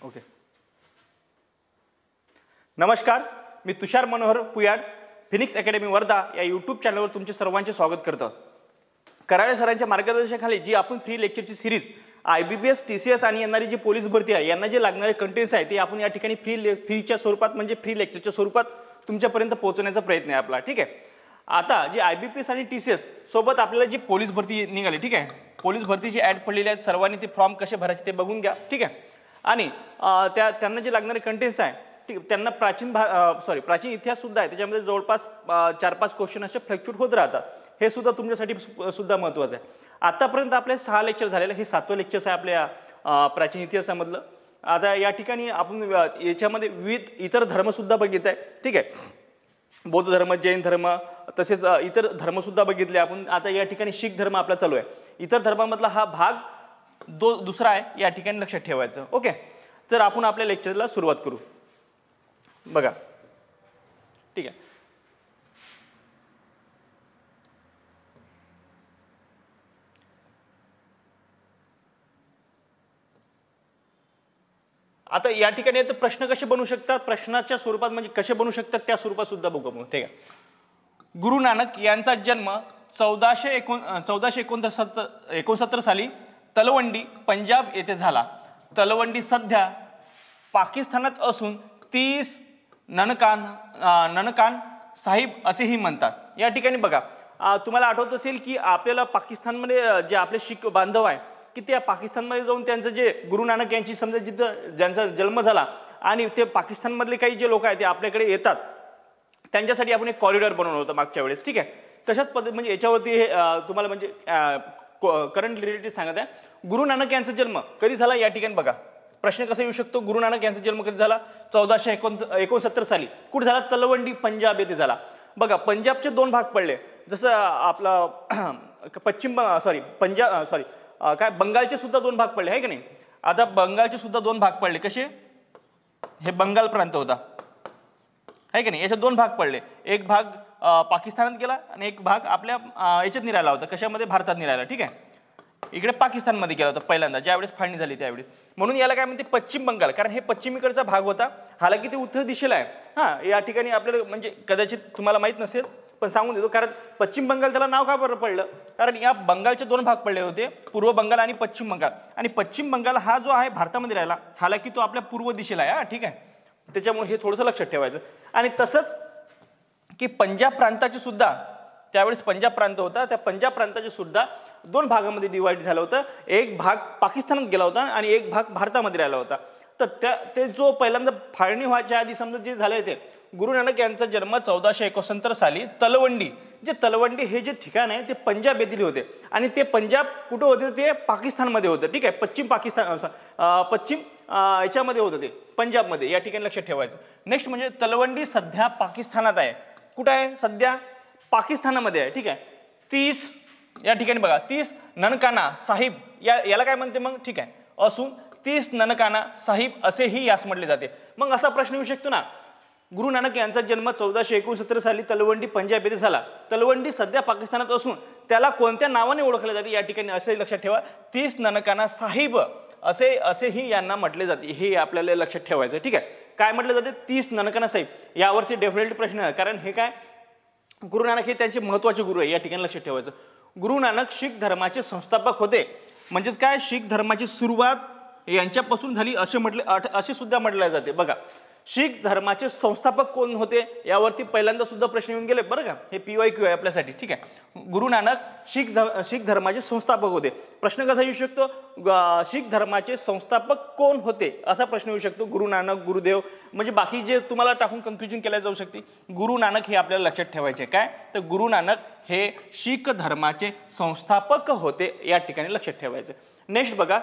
Okay. नमस्कार, मी तुषार Manohar पुयाड Phoenix academy Wardha या YouTube चॅनलवर तुमचे सर्वांचे स्वागत करतो. कराळे सरांच्या मार्गदर्शनाखाली जी आपण फ्री लेक्चरची सिरीज IBPS TCS आणि येणारी जी पोलीस भरती आहे यांना जे लागणारे कंटेंट्स आहे ते आपण या ठिकाणी फ्रीच्या स्वरूपात म्हणजे फ्री लेक्चरच्या स्वरूपात तुमच्यापर्यंत पोहोचवण्याचा प्रयत्न आहे आपला. ठीक आहे. आता जी IBPS आणि TCS सोबत आपल्याला जी पोलीस भरती निघाली, ठीक आहे, पोलीस भरतीची ॲड पडलेली आहेत. सर्वांनी ते फॉर्म कसे भरायचे ते बघून घ्या. ठीक आहे. आणि त्यांना जे लागणारे कंटेंट्स आहे ठीक, त्यांना प्राचीन इतिहास सुद्धा आहे, त्याच्यामध्ये जवळपास 4-5 क्वेश्चन असे फ्लक्च्युएट होत राहतात. हे सुद्धा तुमच्यासाठी सुद्धा महत्त्वाचं आहे. आतापर्यंत आपले 6 लेक्चर झालेले, हे 7वं लेक्चर आहे आपल्या प्राचीन इतिहासामधलं. आता या ठिकाणी आपण याच्यामध्ये विविध इतर धर्म सुद्धा बघित आहे. ठीक आहे, बौद्ध धर्म, जैन धर्म, तसेच इतर धर्म सुद्धा बघितले आपण. आता या ठिकाणी शीख धर्म आपला चालू आहे. इतर धर्मामधला हा भाग दुसरा आहे, या ठिकाणी लक्षात ठेवायचं. ओके, तर आपण आपल्या लेक्चरला सुरुवात करू. बघा, ठीक आहे. आता या ठिकाणी प्रश्न कसे बनवू शकतात, प्रश्नाच्या स्वरूपात म्हणजे कसे बनवू शकतात त्या स्वरूपात सुद्धा बघू आपण. ठीक आहे. गुरु नानक यांचा जन्म 1469 साली तलवंडी पंजाब येथे झाला. तलवंडी सध्या पाकिस्तानात असून 30 ननकान साहिब असेही म्हणतात. या ठिकाणी बघा, तुम्हाला आठवत असेल की आपल्याला पाकिस्तानमध्ये जे आपले शीख बांधव आहे की त्या पाकिस्तानमध्ये जाऊन त्यांचं जे गुरु नानक यांची समजा जिथं ज्यांचा जन्म झाला आणि ते पाकिस्तानमधले काही जे लोक आहेत ते आपल्याकडे येतात, त्यांच्यासाठी आपण एक कॉरिडॉर बनवलं होतं मागच्या वेळेस. ठीक आहे. तशाच पद्धती म्हणजे याच्यावरती हे तुम्हाला म्हणजे करंट रिलेटेड सांगत आहे. गुरु नानक यांचा जन्म कधी झाला या ठिकाणी बघा. प्रश्न कसा येऊ शकतो, गुरु नानक यांचा जन्म कधी झाला? 1469 साली. कुठे झाला? तलवंडी पंजाब येथे झाला. बघा, पंजाबचे 2 भाग पडले. जसं आपला बंगालचे सुद्धा 2 भाग पडले आहे की नाही. आता बंगालचे सुद्धा 2 भाग पडले. कसे? हे बंगाल प्रांत होता आहे की नाही. याचे 2 भाग पडले. एक भाग पाकिस्तानात गेला आणि एक भाग आपल्या याच्यात निघाला होता. कशामध्ये? भारतात निघाला. ठीक आहे. इकडे पाकिस्तानमध्ये गेला होता पहिल्यांदा, ज्यावेळेस फाळणी झाली त्यावेळेस. म्हणून याला काय म्हणते? पश्चिम बंगाल. कारण हे पश्चिमेकडचा भाग होता. हालाकी ते उत्तर दिशेला आहे. हां, या ठिकाणी आपल्याला म्हणजे कदाचित तुम्हाला माहीत नसेल पण सांगून देतो. कारण पश्चिम बंगाल त्याला नाव का बरं पडलं? कारण या बंगालचे 2 भाग पडले होते, पूर्व बंगाल आणि पश्चिम बंगाल. आणि पश्चिम बंगाल हा जो आहे भारतामध्ये राहिला, हालाकी तो आपल्या पूर्व दिशेला आहे. ठीक आहे. त्याच्यामुळे हे थोडंसं लक्षात ठेवायचं. आणि तसंच की पंजाब प्रांताचे सुद्धा त्यावेळेस पंजाब प्रांत होता, त्या पंजाब प्रांताचे सुद्धा 2 भागामध्ये डिवाइड झालं होतं. एक भाग पाकिस्तानात गेला होता आणि एक भाग भारतामध्ये राहिला होता. तर ते जो पहिल्यांदा फाळणी व्हायच्या आधी समजा जे झाले ते गुरु नानक यांचा जन्म 1469 साली तलवंडी, जे तलवंडी हे जे ठिकाण आहे ते पंजाब येथील होते. आणि ते पंजाब कुठं होते? ते पाकिस्तानमध्ये होतं. ठीक आहे. पश्चिम याच्यामध्ये होतं ते पंजाबमध्ये. या ठिकाणी लक्षात ठेवायचं. नेक्स्ट म्हणजे तलवंडी सध्या पाकिस्तानात आहे. कुठं आहे? सध्या पाकिस्तानामध्ये आहे. ठीक आहे. 30 या ठिकाणी बघा, 30 ननकाना साहिब याला काय म्हणते मग? ठीक आहे. असून 30 ननकाना साहिब असेही यास म्हटले जाते. मग असा प्रश्न येऊ शकतो ना, गुरु नानक यांचा जन्म 1469 साली तलवंडी पंजाब येथे झाला. तलवंडी सध्या पाकिस्तानात असून त्याला कोणत्या नावाने ओळखले जाते? या ठिकाणी असे लक्षात ठेवा, 30 ननकाना साहिब असेही यांना म्हटले जाते. हे आपल्याला लक्षात ठेवायचं. ठीक आहे. काय म्हटलं जाते? 30 ननकाना साहिब. यावरती डेफिनेटली प्रश्न आहे. कारण हे काय, गुरु नानक हे त्यांचे महत्त्वाचे गुरु आहे. या ठिकाणी लक्षात ठेवायचं. गुरु नानक शीख धर्माचे संस्थापक होते. म्हणजेच काय, शीख धर्माची सुरुवात यांच्यापासून झाली असे सुद्धा म्हटले जाते. बघा, शीख धर्माचे संस्थापक कोण होते यावरती पहिल्यांदा सुद्धा प्रश्न येऊन गेले बरं का. हे PYQ आहे आपल्यासाठी. ठीक आहे. गुरु नानक शीख धर्माचे संस्थापक होते. प्रश्न कसा येऊ शकतो? शीख धर्माचे संस्थापक कोण होते असा प्रश्न येऊ शकतो. गुरु नानक, गुरुदेव, म्हणजे बाकी जे तुम्हाला टाकून कन्फ्युजन केल्या जाऊ शकते. गुरु नानक हे आपल्याला लक्षात ठेवायचे. काय तर गुरु नानक हे शीख धर्माचे संस्थापक होते. या ठिकाणी लक्षात ठेवायचं. नेक्स्ट बघा,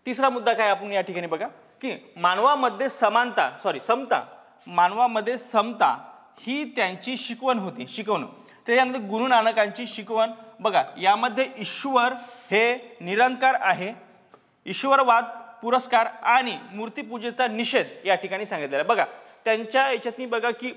तिसरा मुद्दा काय आपण या ठिकाणी बघा की मानवामध्ये समता, मानवामध्ये समता ही त्यांची शिकवण होती. त्याच्यानंतर गुरु नानकांची शिकवण बघा, यामध्ये ईश्वर हे निरंकार आहे, ईश्वरवाद, पुरस्कार आणि मूर्तीपूजेचा निषेध या ठिकाणी सांगितलेला. बघा, त्यांच्या याच्यातनी बघा की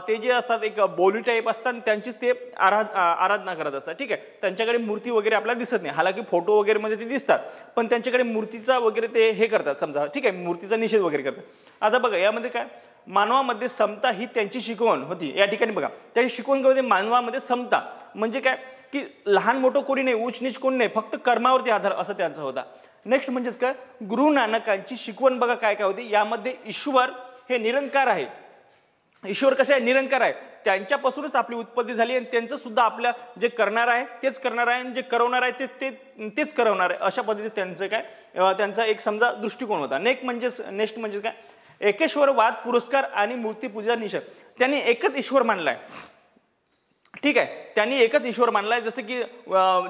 ते जे असतात एक बोली टाईप असतात त्यांचीच ते आराधना करत असतात. ठीक आहे, त्यांच्याकडे मूर्ती वगैरे आपल्याला दिसत नाही, हालाकी फोटो वगैरे मध्ये ते दिसतात, पण त्यांच्याकडे मूर्तीचा वगैरे ते हे करतात समजा. ठीक आहे, मूर्तीचा निषेध वगैरे करतात. आता बघा यामध्ये काय, मानवामध्ये समता ही त्यांची शिकवण होती. या ठिकाणी बघा त्याची शिकवण काय होती, मानवामध्ये समता म्हणजे काय की लहान मोठं कोणी नाही, उच्च नीच कोणी नाही, फक्त कर्मावरती आधार असं त्यांचा होता. नेक्स्ट म्हणजेच काय, गुरु नानकांची शिकवण बघा काय काय होती, यामध्ये ईश्वर हे निरंकार आहे. ईश्वर कसं आहे, निरंकार आहे, त्यांच्यापासूनच आपली उत्पत्ती झाली आणि त्यांचं सुद्धा आपल्या जे करणार आहे तेच करणार आहे आणि जे करवणार आहे तेच करवणार आहे, अशा पद्धतीने त्यांचं काय त्यांचा एक समजा दृष्टिकोन होता. नेक्स्ट म्हणजे काय, एकेश्वरवाद, पुरस्कार आणि मूर्तीपूजा निषेध. त्यांनी एकच ईश्वर मानलाय. ठीक आहे, त्यांनी एकच ईश्वर मानलाय. जसं की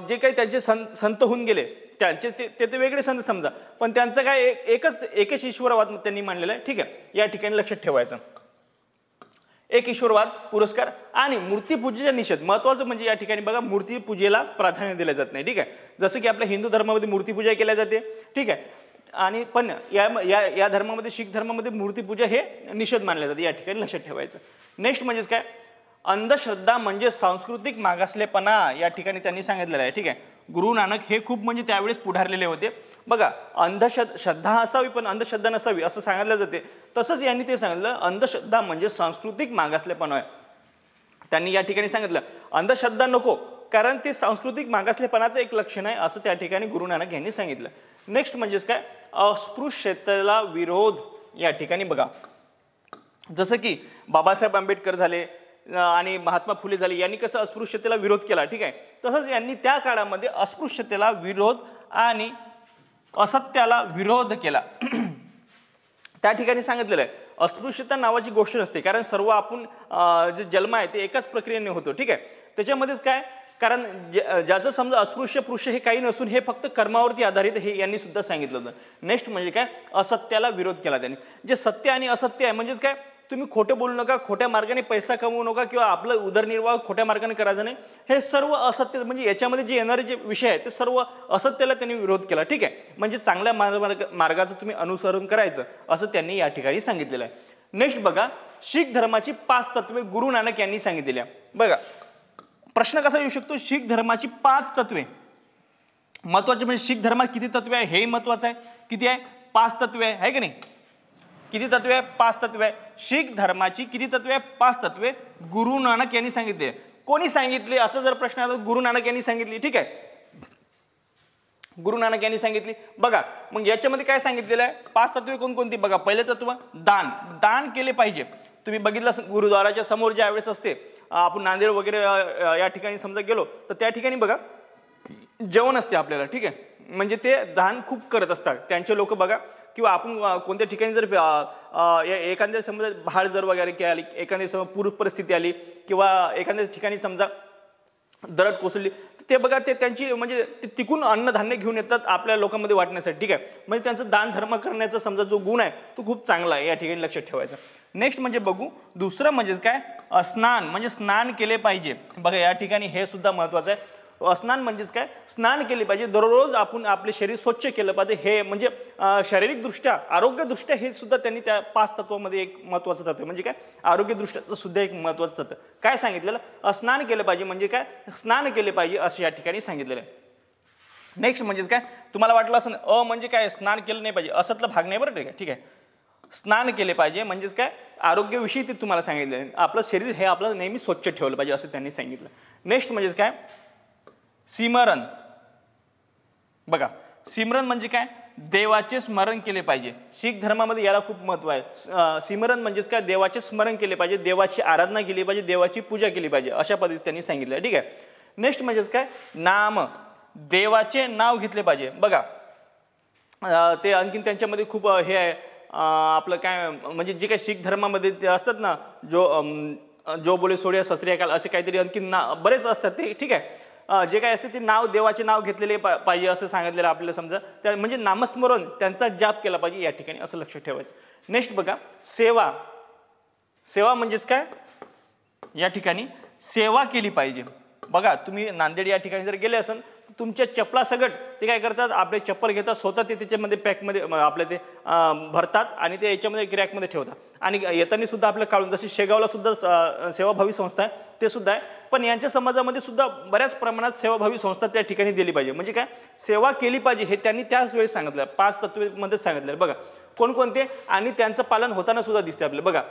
जे काही त्यांचे संत होऊन गेले त्यांचे ते वेगळे संत समजा, पण त्यांचं काय एकच ईश्वरवाद त्यांनी मानलेला आहे. ठीक आहे, या ठिकाणी लक्षात ठेवायचं. एक ईश्वरवाद, पुरस्कार आणि मूर्तीपूजेचा निषेध. महत्वाचं म्हणजे या ठिकाणी बघा मूर्तीपूजेला प्राधान्य दिलं जात नाही. ठीक आहे, जसं की आपल्या हिंदू धर्मामध्ये मूर्तीपूजा केल्या जाते. ठीक आहे, आणि पण या धर्मामध्ये, शीख धर्मामध्ये मूर्तीपूजा हे निषेध मानले जाते. या ठिकाणी लक्षात ठेवायचं. नेक्स्ट म्हणजेच काय, अंधश्रद्धा म्हणजे सांस्कृतिक मागासलेपणा, या ठिकाणी त्यांनी सांगितलेलं आहे. ठीक आहे, गुरु नानक हे खूप म्हणजे त्यावेळेस पुढारलेले होते. बघा श्रद्धा असावी पण अंधश्रद्धा नसावी असं सांगितलं जाते. तसंच यांनी ते सांगितलं, अंधश्रद्धा म्हणजे सांस्कृतिक मागासलेपणा आहे. त्यांनी या ठिकाणी सांगितलं अंधश्रद्धा नको, कारण ते सांस्कृतिक मागासलेपणाचं एक लक्षण आहे, असं त्या ठिकाणी गुरु नानक यांनी सांगितलं. नेक्स्ट म्हणजेच काय, अस्पृश्यतेला विरोध. या ठिकाणी बघा जसं की बाबासाहेब आंबेडकर झाले आणि महात्मा फुले झाले, यांनी कसं अस्पृश्यतेला विरोध केला. ठीक आहे, तसंच यांनी त्या काळामध्ये अस्पृश्यतेला विरोध आणि असत्याला विरोध केला. त्या ठिकाणी सांगितलेलं आहे अस्पृश्यता नावाची गोष्ट नसते, कारण सर्व आपण जे जन्म आहे ते एकाच प्रक्रियेने होतो. ठीक आहे, त्याच्यामध्येच काय, कारण ज्याचं समजा अस्पृश्य पुरुष हे काही नसून हे फक्त कर्मावरती आधारित, हे यांनी सुद्धा सांगितलं होतं. नेक्स्ट म्हणजे काय, असत्याला विरोध केला त्यांनी. जे सत्य आणि असत्य आहे म्हणजेच काय, तुम्ही खोटं बोलू नका, खोट्या मार्गाने पैसा कमवू नका किंवा आपलं उदरनिर्वाह खोट्या मार्गाने करायचं नाही, हे सर्व असत्य म्हणजे याच्यामध्ये जे येणारे जे विषय आहेत ते सर्व असत्याला त्यांनी विरोध केला. ठीक आहे, म्हणजे चांगल्या मार्गाचं तुम्ही अनुसरण करायचं असं त्यांनी या ठिकाणी सांगितलेलं आहे. नेक्स्ट बघा, शीख धर्माची 5 तत्वे गुरु नानक यांनी सांगितलेली आहे. बघा प्रश्न कसा येऊ शकतो, शीख धर्माची 5 तत्वे महत्वाचे, म्हणजे शीख धर्मात किती तत्वे आहे हे महत्वाचं आहे. किती आहे, 5 तत्वे आहे की नाही. किती तत्वे आहे, 5 तत्वे आहे. शीख धर्माची किती तत्वे आहे, 5 तत्वे गुरु नानक यांनी सांगितले. कोणी सांगितले असं जर प्रश्न आला, गुरु नानक यांनी सांगितली. ठीक आहे, गुरु नानक यांनी सांगितली. बघा मग याच्यामध्ये काय सांगितलेलं आहे, 5 तत्वे कोणकोणती बघा. पहिले तत्व दान केले पाहिजे. तुम्ही बघितलं गुरुद्वाराच्या समोर ज्या वेळेस असते, आपण नांदेड वगैरे या ठिकाणी समजा गेलो तर त्या ठिकाणी बघा जेवण असते आपल्याला. ठीक आहे, म्हणजे ते दान खूप करत असतात त्यांचे लोक बघा. किंवा आपण कोणत्या ठिकाणी जर एखाद्या समजा भाड जर वगैरे आली, एखाद्या समजा पूर परिस्थिती आली किंवा एखाद्या ठिकाणी समजा दरड कोसळली, ते बघा ते त्यांची म्हणजे ते तिकून अन्नधान्य घेऊन येतात आपल्या लोकांमध्ये वाटण्यासाठी. ठीक आहे, म्हणजे त्यांचं दान धर्म करण्याचा समजा जो गुण आहे तो खूप चांगला आहे, या ठिकाणी लक्षात ठेवायचा. नेक्स्ट म्हणजे बघू, दुसरं म्हणजे काय, स्नान म्हणजे स्नान केले पाहिजे. बघा या ठिकाणी हे सुद्धा महत्वाचं आहे. स्नान म्हणजेच काय, स्नान केले पाहिजे, दररोज आपण आपले शरीर स्वच्छ केलं पाहिजे. हे म्हणजे शारीरिकदृष्ट्या, आरोग्यदृष्ट्या हे सुद्धा त्यांनी त्या 5 तत्वामध्ये एक महत्वाचं तत्व, म्हणजे काय आरोग्यदृष्ट्याचं सुद्धा एक महत्वाचं तत्व काय सांगितलेलं, स्नान केलं पाहिजे. म्हणजे काय, स्नान केले पाहिजे असं या ठिकाणी सांगितलेलं आहे. नेक्स्ट म्हणजेच काय, तुम्हाला वाटलं असं म्हणजे काय स्नान केलं नाही पाहिजे, असतला भाग नाही बरं. ठीक आहे, स्नान केले पाहिजे म्हणजेच काय, आरोग्याविषयी ते तुम्हाला सांगितलं, आपलं शरीर हे आपलं नेहमी स्वच्छ ठेवलं पाहिजे असं त्यांनी सांगितलं. नेक्स्ट म्हणजेच काय, सिमरन. बघा सिमरन म्हणजे काय, देवाचे स्मरण केले पाहिजे. शीख धर्मामध्ये याला खूप महत्व आहे. सिमरन म्हणजेच काय, देवाचे स्मरण केले पाहिजे, देवाची आराधना केली पाहिजे, देवाची पूजा केली पाहिजे, अशा पद्धतीने त्यांनी सांगितलं. ठीक आहे, नेक्स्ट म्हणजेच काय, नाम, देवाचे नाव घेतले पाहिजे. बघा ते आणखीन त्यांच्यामध्ये खूप हे आहे आपलं काय, म्हणजे जे काही शीख धर्मामध्ये ते असतात ना, जो बोले सोडिया ससरे काल असे काहीतरी आणखीन बरेच असतात ते. ठीक आहे, जे काही असते ते नाव, देवाचे नाव घेतलेले पाहिजे असं सांगितलेलं आपल्याला समजा. त्या म्हणजे नामस्मरण त्यांचा जाप केला पाहिजे या ठिकाणी, असं लक्षात ठेवायचं. नेक्स्ट बघा, सेवा म्हणजेच काय, या ठिकाणी सेवा केली पाहिजे. बघा तुम्ही नांदेड या ठिकाणी जर गेले असाल तुमच्या चपला सगट ते काय करतात, आपले चप्पल घेतात स्वतः ते त्याच्यामध्ये पॅकमध्ये आपले ते भरतात आणि ते याच्यामध्ये रॅकमध्ये ठेवतात. आणि येताना सुद्धा आपल्या काढून, जशी शेगावला सुद्धा सेवाभावी संस्था आहे ते सुद्धा आहे, पण यांच्या समाजामध्ये सुद्धा बऱ्याच प्रमाणात सेवाभावी संस्था त्या ठिकाणी दिली पाहिजे. म्हणजे काय, सेवा केली पाहिजे हे त्यांनी त्याच वेळी सांगितलं. 5 तत्वेमध्ये सांगितलं बघा कोणकोणते, आणि त्यांचं पालन होताना सुद्धा दिसते आपल्याला. बघा,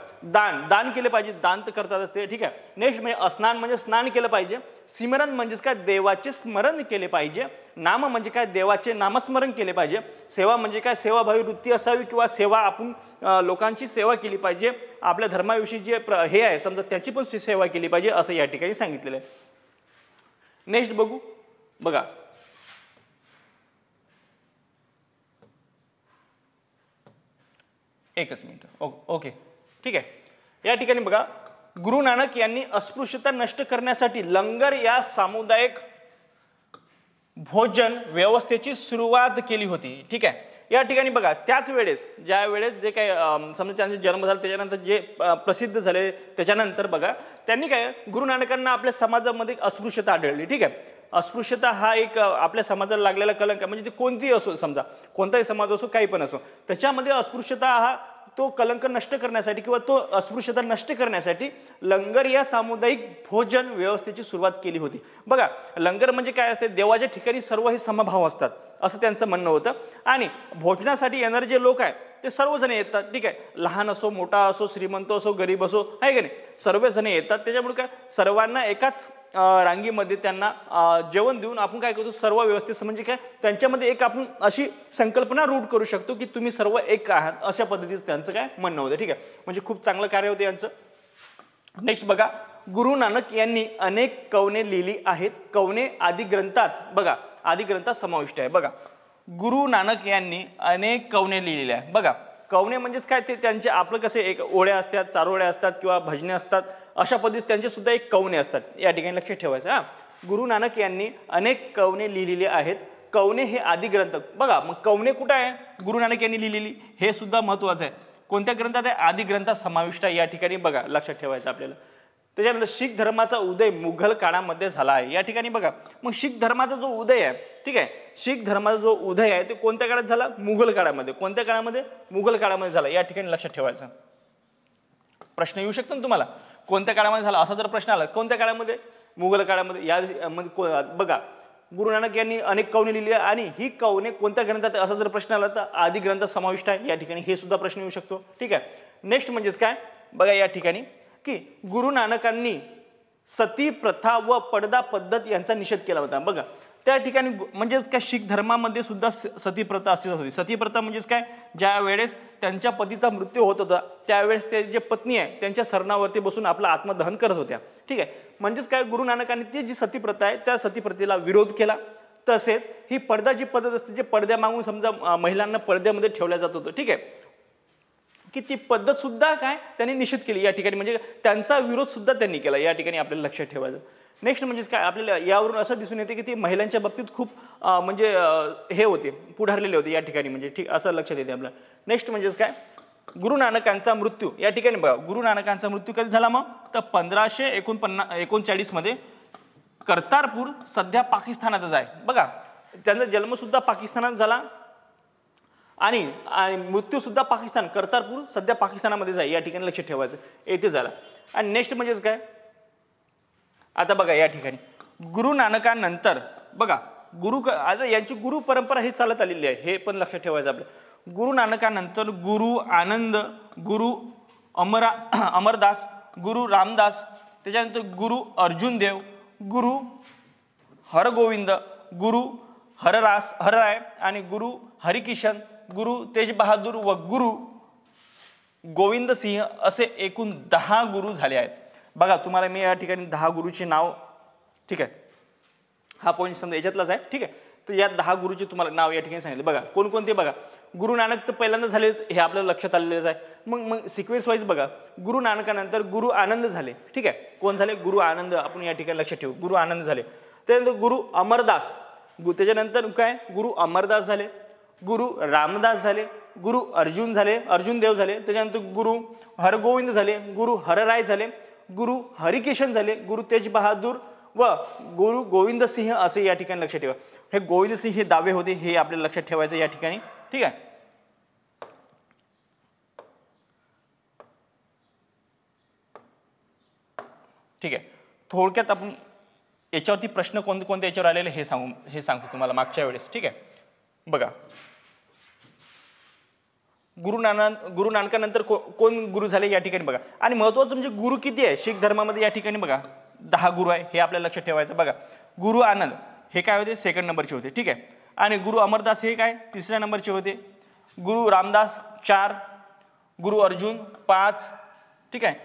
दान केले पाहिजे, दान तर करतातच ते, ठीक आहे. नेक्स्ट म्हणजे स्नान म्हणजे स्नान केलं पाहिजे. सिमरन म्हणजेच काय, देवाचे स्मरण केले पाहिजे. नाम म्हणजे काय, देवाचे नामस्मरण केले पाहिजे. सेवा म्हणजे काय, सेवाभावी वृत्ती असावी किंवा सेवा आपण लोकांची सेवा केली पाहिजे. आपल्या धर्माविषयी जे हे आहे समजा त्याची पण सेवा केली पाहिजे असं या ठिकाणी सांगितलेलं आहे. नेक्स्ट बघू. बघा, एकच मिनिट. ओके, ठीक आहे. या ठिकाणी बघा, गुरु नानक यांनी अस्पृश्यता नष्ट करण्यासाठी लंगर या सामुदायिक भोजन व्यवस्थेची सुरुवात केली होती. ठीक आहे. या ठिकाणी बघा, त्याच वेळेस ज्या वेळेस जे काही समजा त्यांचा जन्म झाला त्याच्यानंतर जे प्रसिद्ध झाले त्याच्यानंतर बघा त्यांनी काय, गुरु नानकांना आपल्या समाजामध्ये अस्पृश्यता आढळली. ठीक आहे. अस्पृश्यता हा एक आपल्या समाजाला लागलेला कलंक आहे. म्हणजे ते कोणतीही असो, समजा कोणताही समाज असो, काही पण असो, त्याच्यामध्ये अस्पृश्यता हा तो कलंक नष्ट करण्यासाठी किंवा तो अस्पृश्यता नष्ट करण्यासाठी लंगर या सामुदायिक भोजन व्यवस्थेची सुरुवात केली होती. बघा, लंगर म्हणजे काय असते, देवाच्या ठिकाणी सर्व हे समभाव असतात असं त्यांचं म्हणणं होतं. आणि भोजनासाठी येणारे जे लोक आहेत ते सर्वजण येतात. ठीक आहे. लहान असो, मोठा असो, श्रीमंत असो, गरीब असो, आहे की नाही, सर्वजण येतात. त्याच्यामुळे काय, सर्वांना एकाच रांगीमध्ये त्यांना जेवण देऊन आपण काय करतो, सर्व व्यवस्थित म्हणजे काय, त्यांच्यामध्ये एक आपण अशी संकल्पना रूढ करू शकतो की तुम्ही सर्व एक आहात, अशा पद्धतीचं त्यांचं काय म्हणणं होतं. ठीक आहे. म्हणजे खूप चांगलं कार्य होतं यांचं. नेक्स्ट बघा, गुरु नानक यांनी अनेक कवने लिहिली आहेत. कवने आदी ग्रंथात, बघा आदी ग्रंथात समाविष्ट आहे. बघा, गुरु नानक यांनी अनेक कवने लिहिलेल्या आहे. बघा, कवने म्हणजेच काय, ते त्यांचे आपलं कसे एक ओळ्या असतात, चारोळ्या असतात किंवा भजने असतात, अशा पद्धतीने त्यांचे सुद्धा एक कवने असतात. या ठिकाणी लक्षात ठेवायचं. हा, गुरु नानक यांनी अनेक कवने लिहिलेले आहेत. कवने हे आदी ग्रंथ. बघा, मग कवने कुठं आहे, गुरु नानक यांनी लिहिलेली, हे सुद्धा महत्वाचं आहे. कोणत्या ग्रंथात आहे, आदी ग्रंथात समाविष्ट आहे. या ठिकाणी बघा लक्षात ठेवायचं आपल्याला. त्याच्यानंतर शीख धर्माचा उदय मुघल काळामध्ये झाला आहे. या ठिकाणी बघा, मग शीख धर्माचा जो उदय आहे, ठीक आहे, शीख धर्माचा जो उदय आहे तो कोणत्या काळात झाला, मुघल काळामध्ये. कोणत्या काळामध्ये, मुघल काळामध्ये झाला. या ठिकाणी लक्षात ठेवायचं. प्रश्न येऊ शकतो ना तुम्हाला, कोणत्या काळामध्ये झाला असा जर प्रश्न आला, कोणत्या काळामध्ये, मुघल काळामध्ये. या बघा, गुरु नानक यांनी अनेक कवने लिहिली आणि ही कवने कोणत्या ग्रंथात असा जर प्रश्न आला तर आदी ग्रंथात समाविष्ट आहे. या ठिकाणी हे सुद्धा प्रश्न येऊ शकतो. ठीक आहे. नेक्स्ट म्हणजेच काय, बघा या ठिकाणी की गुरु नानकांनी सती प्रथा व पडदा पद्धत यांचा निषेध केला होता. बघा, त्या ठिकाणी म्हणजेच काय, शीख धर्मामध्ये सुद्धा सती प्रथा अस्तित्वात होती. सती प्रथा म्हणजेच काय, ज्या वेळेस त्यांच्या पतीचा मृत्यू होत होता त्यावेळेस ते जे पत्नी आहे त्यांच्या सरणावरती बसून आपलं आत्मदहन करत होत्या. ठीक आहे. म्हणजेच काय, गुरु नानकांनी ती जी सती प्रथा आहे त्या सती प्रथेला विरोध केला. तसेच ही पडदा जी पद्धत असते, जे पडद्या मागून समजा महिलांना पडद्यामध्ये ठेवल्या जात होतं, ठीक आहे, की ती पद्धत सुद्धा काय त्यांनी निषेध केली. या ठिकाणी म्हणजे त्यांचा विरोध सुद्धा त्यांनी केला. या ठिकाणी आपल्याला लक्षात ठेवायचं. नेक्स्ट म्हणजे काय, आपल्याला यावरून असं दिसून येते की ती महिलांच्या बाबतीत खूप म्हणजे हे होते, पुढारलेले होते या ठिकाणी. म्हणजे ठीक असं लक्षात येते आपल्याला. नेक्स्ट म्हणजेच काय, गुरु नानकांचा मृत्यू. या ठिकाणी बघा, गुरु नानकांचा मृत्यू कधी झाला मग, तर 1539 मध्ये कर्तारपूर, सध्या पाकिस्तानातच आहे. बघा, त्यांचा जन्म सुद्धा पाकिस्तानात झाला आणि मृत्यू सुद्धा पाकिस्तान, कर्तारपूर सध्या पाकिस्तानामध्येच आहे. या ठिकाणी लक्षात ठेवायचं, येथे झाला. आणि नेक्स्ट म्हणजेच काय, आता बघा या ठिकाणी गुरु नानकांनंतर बघा आता यांची गुरु परंपरा ही चालत आलेली आहे, हे पण लक्षात ठेवायचं आपलं. गुरु नानकांनंतर गुरु आनंद, गुरु अमरदास, गुरु रामदास, त्याच्यानंतर गुरु अर्जुन देव, गुरु हरगोविंद, गुरु हरराय आणि गुरु हरिकिशन, गुरु तेज बहादूर व गुरु गोविंद सिंह असे एकूण 10 गुरु झाले आहेत. बघा, तुम्हाला मी या ठिकाणी 10 गुरुचे नाव, ठीक आहे, हा पॉईंट समजा याच्यातलाच आहे. ठीक आहे. तर या 10 गुरुचे तुम्हाला नाव या ठिकाणी सांगितले. बघा कोणकोणते, बघा गुरु नानक तर पहिल्यांदा झालेच, हे आपल्याला लक्षात आलेलंच आहे. मग सिक्वेन्स वाईज बघा, गुरु नानकानंतर गुरु आनंद झाले. ठीक आहे. कोण झाले, गुरु आनंद. आपण या ठिकाणी लक्षात ठेवू, गुरु आनंद झाले. त्यानंतर गुरु अमरदास, त्याच्यानंतर काय, गुरु अमरदास झाले, गुरु रामदास झाले, गुरु अर्जुन देव झाले. त्याच्यानंतर गुरु हरगोविंद झाले, गुरु हरराय झाले, गुरु हरिकिशन झाले, गुरु तेज बहादूर व गुरु गोविंद सिंह असे या ठिकाणी लक्षात ठेवा. हे गोविंद सिंह हे दावे होते, हे आपल्याला लक्षात ठेवायचं या ठिकाणी. ठीक आहे. ठीक आहे. थोडक्यात आपण याच्यावरती प्रश्न कोणते कोणते याच्यावर आलेले हे सांगतो तुम्हाला मागच्या वेळेस. ठीक आहे. बघा, गुरु नानकानंतर कोण गुरु झाले या ठिकाणी बघा. आणि महत्वाचं म्हणजे गुरु किती आहे शीख धर्मामध्ये या ठिकाणी बघा, 10 गुरु आहे, हे आपल्याला लक्षात ठेवायचं. बघा, गुरु आनंद हे काय होते, सेकंड नंबरचे होते. ठीक आहे. आणि गुरु अमरदास हे काय, तिसऱ्या नंबरचे होते. गुरु रामदास 4, गुरु अर्जुन 5. ठीक आहे.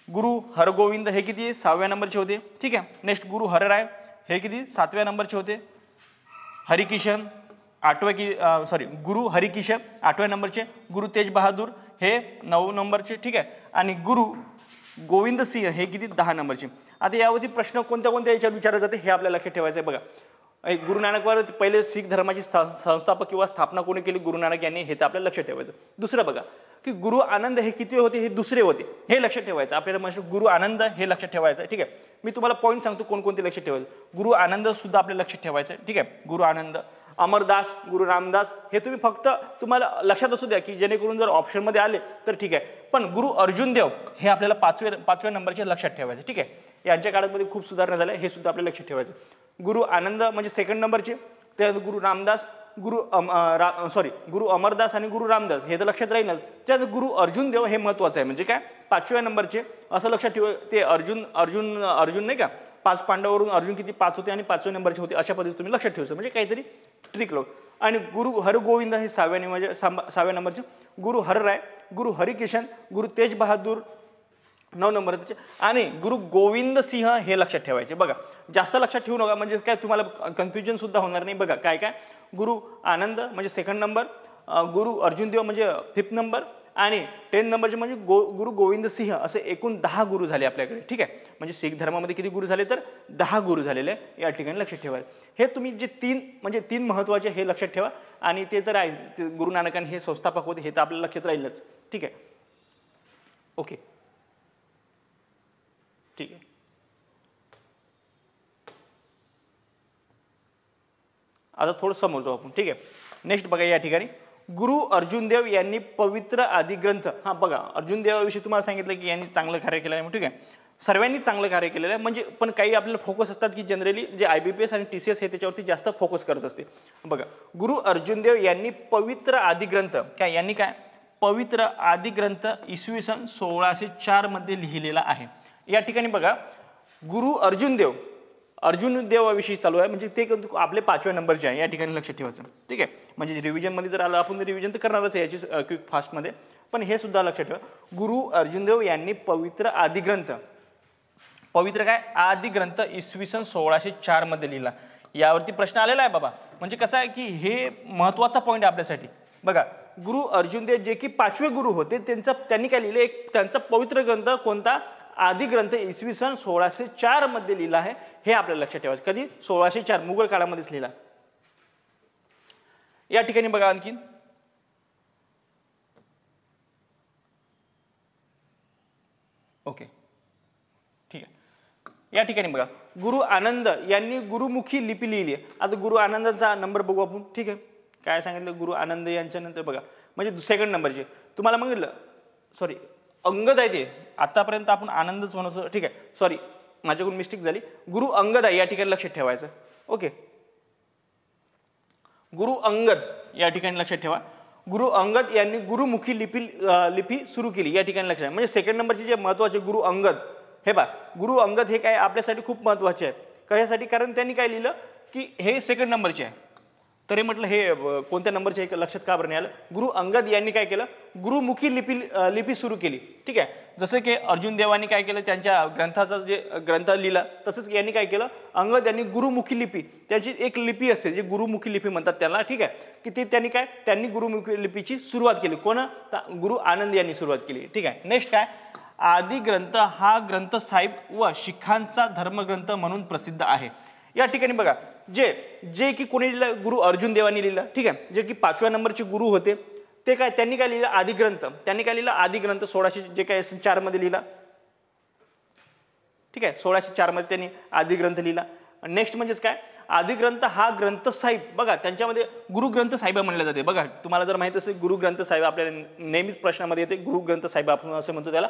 गुरु हरगोविंद हे किती, 6व्या नंबरचे होते. ठीक आहे. नेक्स्ट गुरु हरराय हे किती, 7व्या नंबरचे होते. हरिकिशन गुरु हरिकिशन 8व्या नंबरचे. गुरु तेज बहादूर हे 9 नंबरचे. ठीक आहे. आणि गुरु गोविंद सिंह हे किती, 10 नंबरचे. आता यावरती प्रश्न कोणत्या कोणत्या याच्यावर विचारले जाते हे आपल्याला लक्षात ठेवायचं आहे. बघा, गुरु नानकवर पहिले शीख धर्माची संस्थापक किंवा स्थापना कोणी केली, गुरु नानक यांनी, हे तर आपल्याला लक्षात ठेवायचं. दुसरं बघा की गुरु आनंद हे किती होते, हे दुसरे होते, हे लक्षात ठेवायचं आपल्याला. म्हणजे गुरु आनंद हे लक्षात ठेवायचं. ठीक आहे. मी तुम्हाला पॉईंट सांगतो कोणकोणते लक्षात ठेवायचं. गुरु आनंद सुद्धा आपल्याला लक्षात ठेवायचं. ठीक आहे. गुरु आनंद, अमरदास, गुरु रामदास हे तुम्ही फक्त तुम्हाला लक्षात असू द्या की जेणेकरून जर ऑप्शनमध्ये आले तर ठीक आहे. पण गुरु अर्जुन देव हे आपल्याला 5व्या नंबरचे लक्षात ठेवायचे. ठीक आहे. यांच्या काळामध्ये खूप सुधारणा झाल्या, हे सुद्धा आपल्याला लक्षात ठेवायचं. गुरु आनंद म्हणजे सेकंड नंबरचे. त्यानंतर गुरु रामदास, गुरु अमरदास आणि गुरु रामदास हे तर लक्षात राहील. त्यानंतर गुरु अर्जुन देव हे महत्वाचं आहे, म्हणजे काय 5व्या नंबरचे असं लक्षात ठेवा. ते अर्जुन नाही का, 5 पांडवावरून अर्जुन किती 5 होते आणि 5व्या नंबरचे होते, अशा पद्धतीने तुम्ही लक्षात ठेवायचं, म्हणजे काहीतरी ट्रिक लावून. आणि गुरु हरगोविंद हे 6व्या नंबरचे. गुरु हरराय, गुरु हरिकिशन, गुरु तेज बहादूर 9 नंबरचे. आणि गुरु गोविंद सिंह हे लक्षात ठेवायचे. बघा, जास्त लक्षात ठेवू नका, म्हणजे काय तुम्हाला कन्फ्युजन सुद्धा होणार नाही. बघा काय काय, गुरु आनंद म्हणजे सेकंड नंबर, गुरु अर्जुन देव म्हणजे 5th नंबर, आणि 10 नंबरचे म्हणजे गुरु गोविंद सिंह, असे एकूण 10 गुरु झाले आपल्याकडे. ठीक आहे. म्हणजे शीख धर्मामध्ये किती गुरु झाले, तर 10 गुरु झालेले या ठिकाणी लक्षात ठेवायचे. हे तुम्ही जे 3 महत्वाचे हे लक्षात ठेवा. आणि ते तर आहे, गुरु नानकांनी हे संस्थापक होते, हे तर आपल्याला लक्षात राहीलच. ठीक आहे. ओके, ठीक आहे. आता थोडं समोर जाऊ आपण. ठीक आहे. नेक्स्ट बघा, या ठिकाणी गुरु अर्जुन देव यांनी पवित्र आदी ग्रंथ. हा बघा, अर्जुन देवाविषयी तुम्हाला सांगितलं की यांनी चांगलं कार्य केलं आहे. ठीक आहे. सर्वांनी चांगलं कार्य केलेलं आहे, म्हणजे पण काही आपल्याला फोकस असतात की जनरली जे IBPS आणि TCS हे त्याच्यावरती जास्त फोकस करत असते. बघा, गुरु अर्जुन देव यांनी पवित्र आदी ग्रंथ काय, यांनी काय पवित्र आदी ग्रंथ इसवी सन 1604 मध्ये लिहिलेला आहे. या ठिकाणी बघा, गुरु अर्जुन देवाविषयी चालू आहे, म्हणजे ते आपले 5व्या नंबरचे आहे, या ठिकाणी लक्षात ठेवायचं. ठीक आहे. म्हणजे रिव्हिजनमध्ये जर आलं, आपण रिव्हिजन तर करणारच आहे याची क्विक फास्टमध्ये, पण हे सुद्धा लक्षात ठेवा. गुरु अर्जुन देव यांनी पवित्र आदी ग्रंथ, पवित्र काय आदी ग्रंथ इसवी सन 1604 मध्ये लिहिला. यावरती प्रश्न आलेला आहे बाबा, म्हणजे कसं आहे की हे महत्वाचा पॉईंट आहे आपल्यासाठी. बघा, गुरु अर्जुन देव जे की 5वे गुरु होते, त्यांनी काय लिहिले, एक त्यांचा पवित्र ग्रंथ कोणता, आदी ग्रंथ इसवी सन 1604 मध्ये लिहिला आहे, हे आपल्याला लक्षात ठेवायचं. कधी, 1604 मुघल काळामध्येच लिहिला. या ठिकाणी बघा आणखीन, ओके, ठीक आहे. या ठिकाणी बघा, गुरु आनंद यांनी गुरुमुखी लिपी लिहिली आहे. आता गुरु आनंदाचा नंबर बघू आपण. ठीक आहे. काय सांगितलं, गुरु आनंद यांच्या नंतर बघा, म्हणजे सेकंड नंबरचे तुम्हाला म्हटलं, सॉरी अंगद आहे ते, आतापर्यंत आपण आनंदच म्हणतो. ठीक आहे, सॉरी माझ्याकडून मिस्टेक झाली. गुरु अंगद आहे, या ठिकाणी लक्षात ठेवायचं. ओके, गुरु अंगद या ठिकाणी लक्षात ठेवा. गुरु अंगद यांनी गुरुमुखी लिपी सुरू केली, या ठिकाणी लक्षात. म्हणजे सेकंड नंबरचे जे महत्वाचे गुरु अंगद, हे बा गुरु अंगद हे काय आपल्यासाठी खूप महत्वाचे आहे. कशासाठी, कारण त्यांनी काय लिहिलं की हे सेकंड नंबरचे आहे. तर हे म्हटलं हे कोणत्या नंबरचे एक लक्षात का बरं नाही आलं. गुरु अंगद यांनी काय केलं, गुरुमुखी लिपी सुरू केली. ठीक आहे. जसं की अर्जुन देवानी काय केलं, त्यांच्या ग्रंथाचा जे ग्रंथ लिहिला, तसंच यांनी काय केलं, अंगद यांनी गुरुमुखी लिपी, त्याची एक लिपी असते जे गुरुमुखी लिपी म्हणतात त्याला. ठीक आहे. की ते त्यांनी गुरुमुखी लिपीची सुरुवात केली. कोण, गुरु आनंद यांनी सुरुवात केली. ठीक आहे. नेक्स्ट काय, आदी ग्रंथ हा ग्रंथ साहिब व शिखांचा धर्मग्रंथ म्हणून प्रसिद्ध आहे. या ठिकाणी बघा, जे की कोणी लिहिलं, गुरु अर्जुन देवानी लिहिलं. ठीक आहे. जे की 5व्या नंबरचे गुरु होते, ते काय त्यांनी काय लिहिलं, आदी ग्रंथ. त्यांनी काय लिहिलं, आदी ग्रंथ 1604 मध्ये लिहिला. ठीक आहे. 1604 मध्ये त्यांनी आदी ग्रंथ लिहिला. नेक्स्ट म्हणजेच काय, आदी ग्रंथ हा ग्रंथ साहिब बघा त्यांच्यामध्ये गुरु ग्रंथ साहिब म्हणले जाते. बघा तुम्हाला जर माहित असेल गुरु ग्रंथ साहिब आपल्याला नेहमीच प्रश्नामध्ये येते, गुरु ग्रंथ साहिब आपण असं म्हणतो त्याला,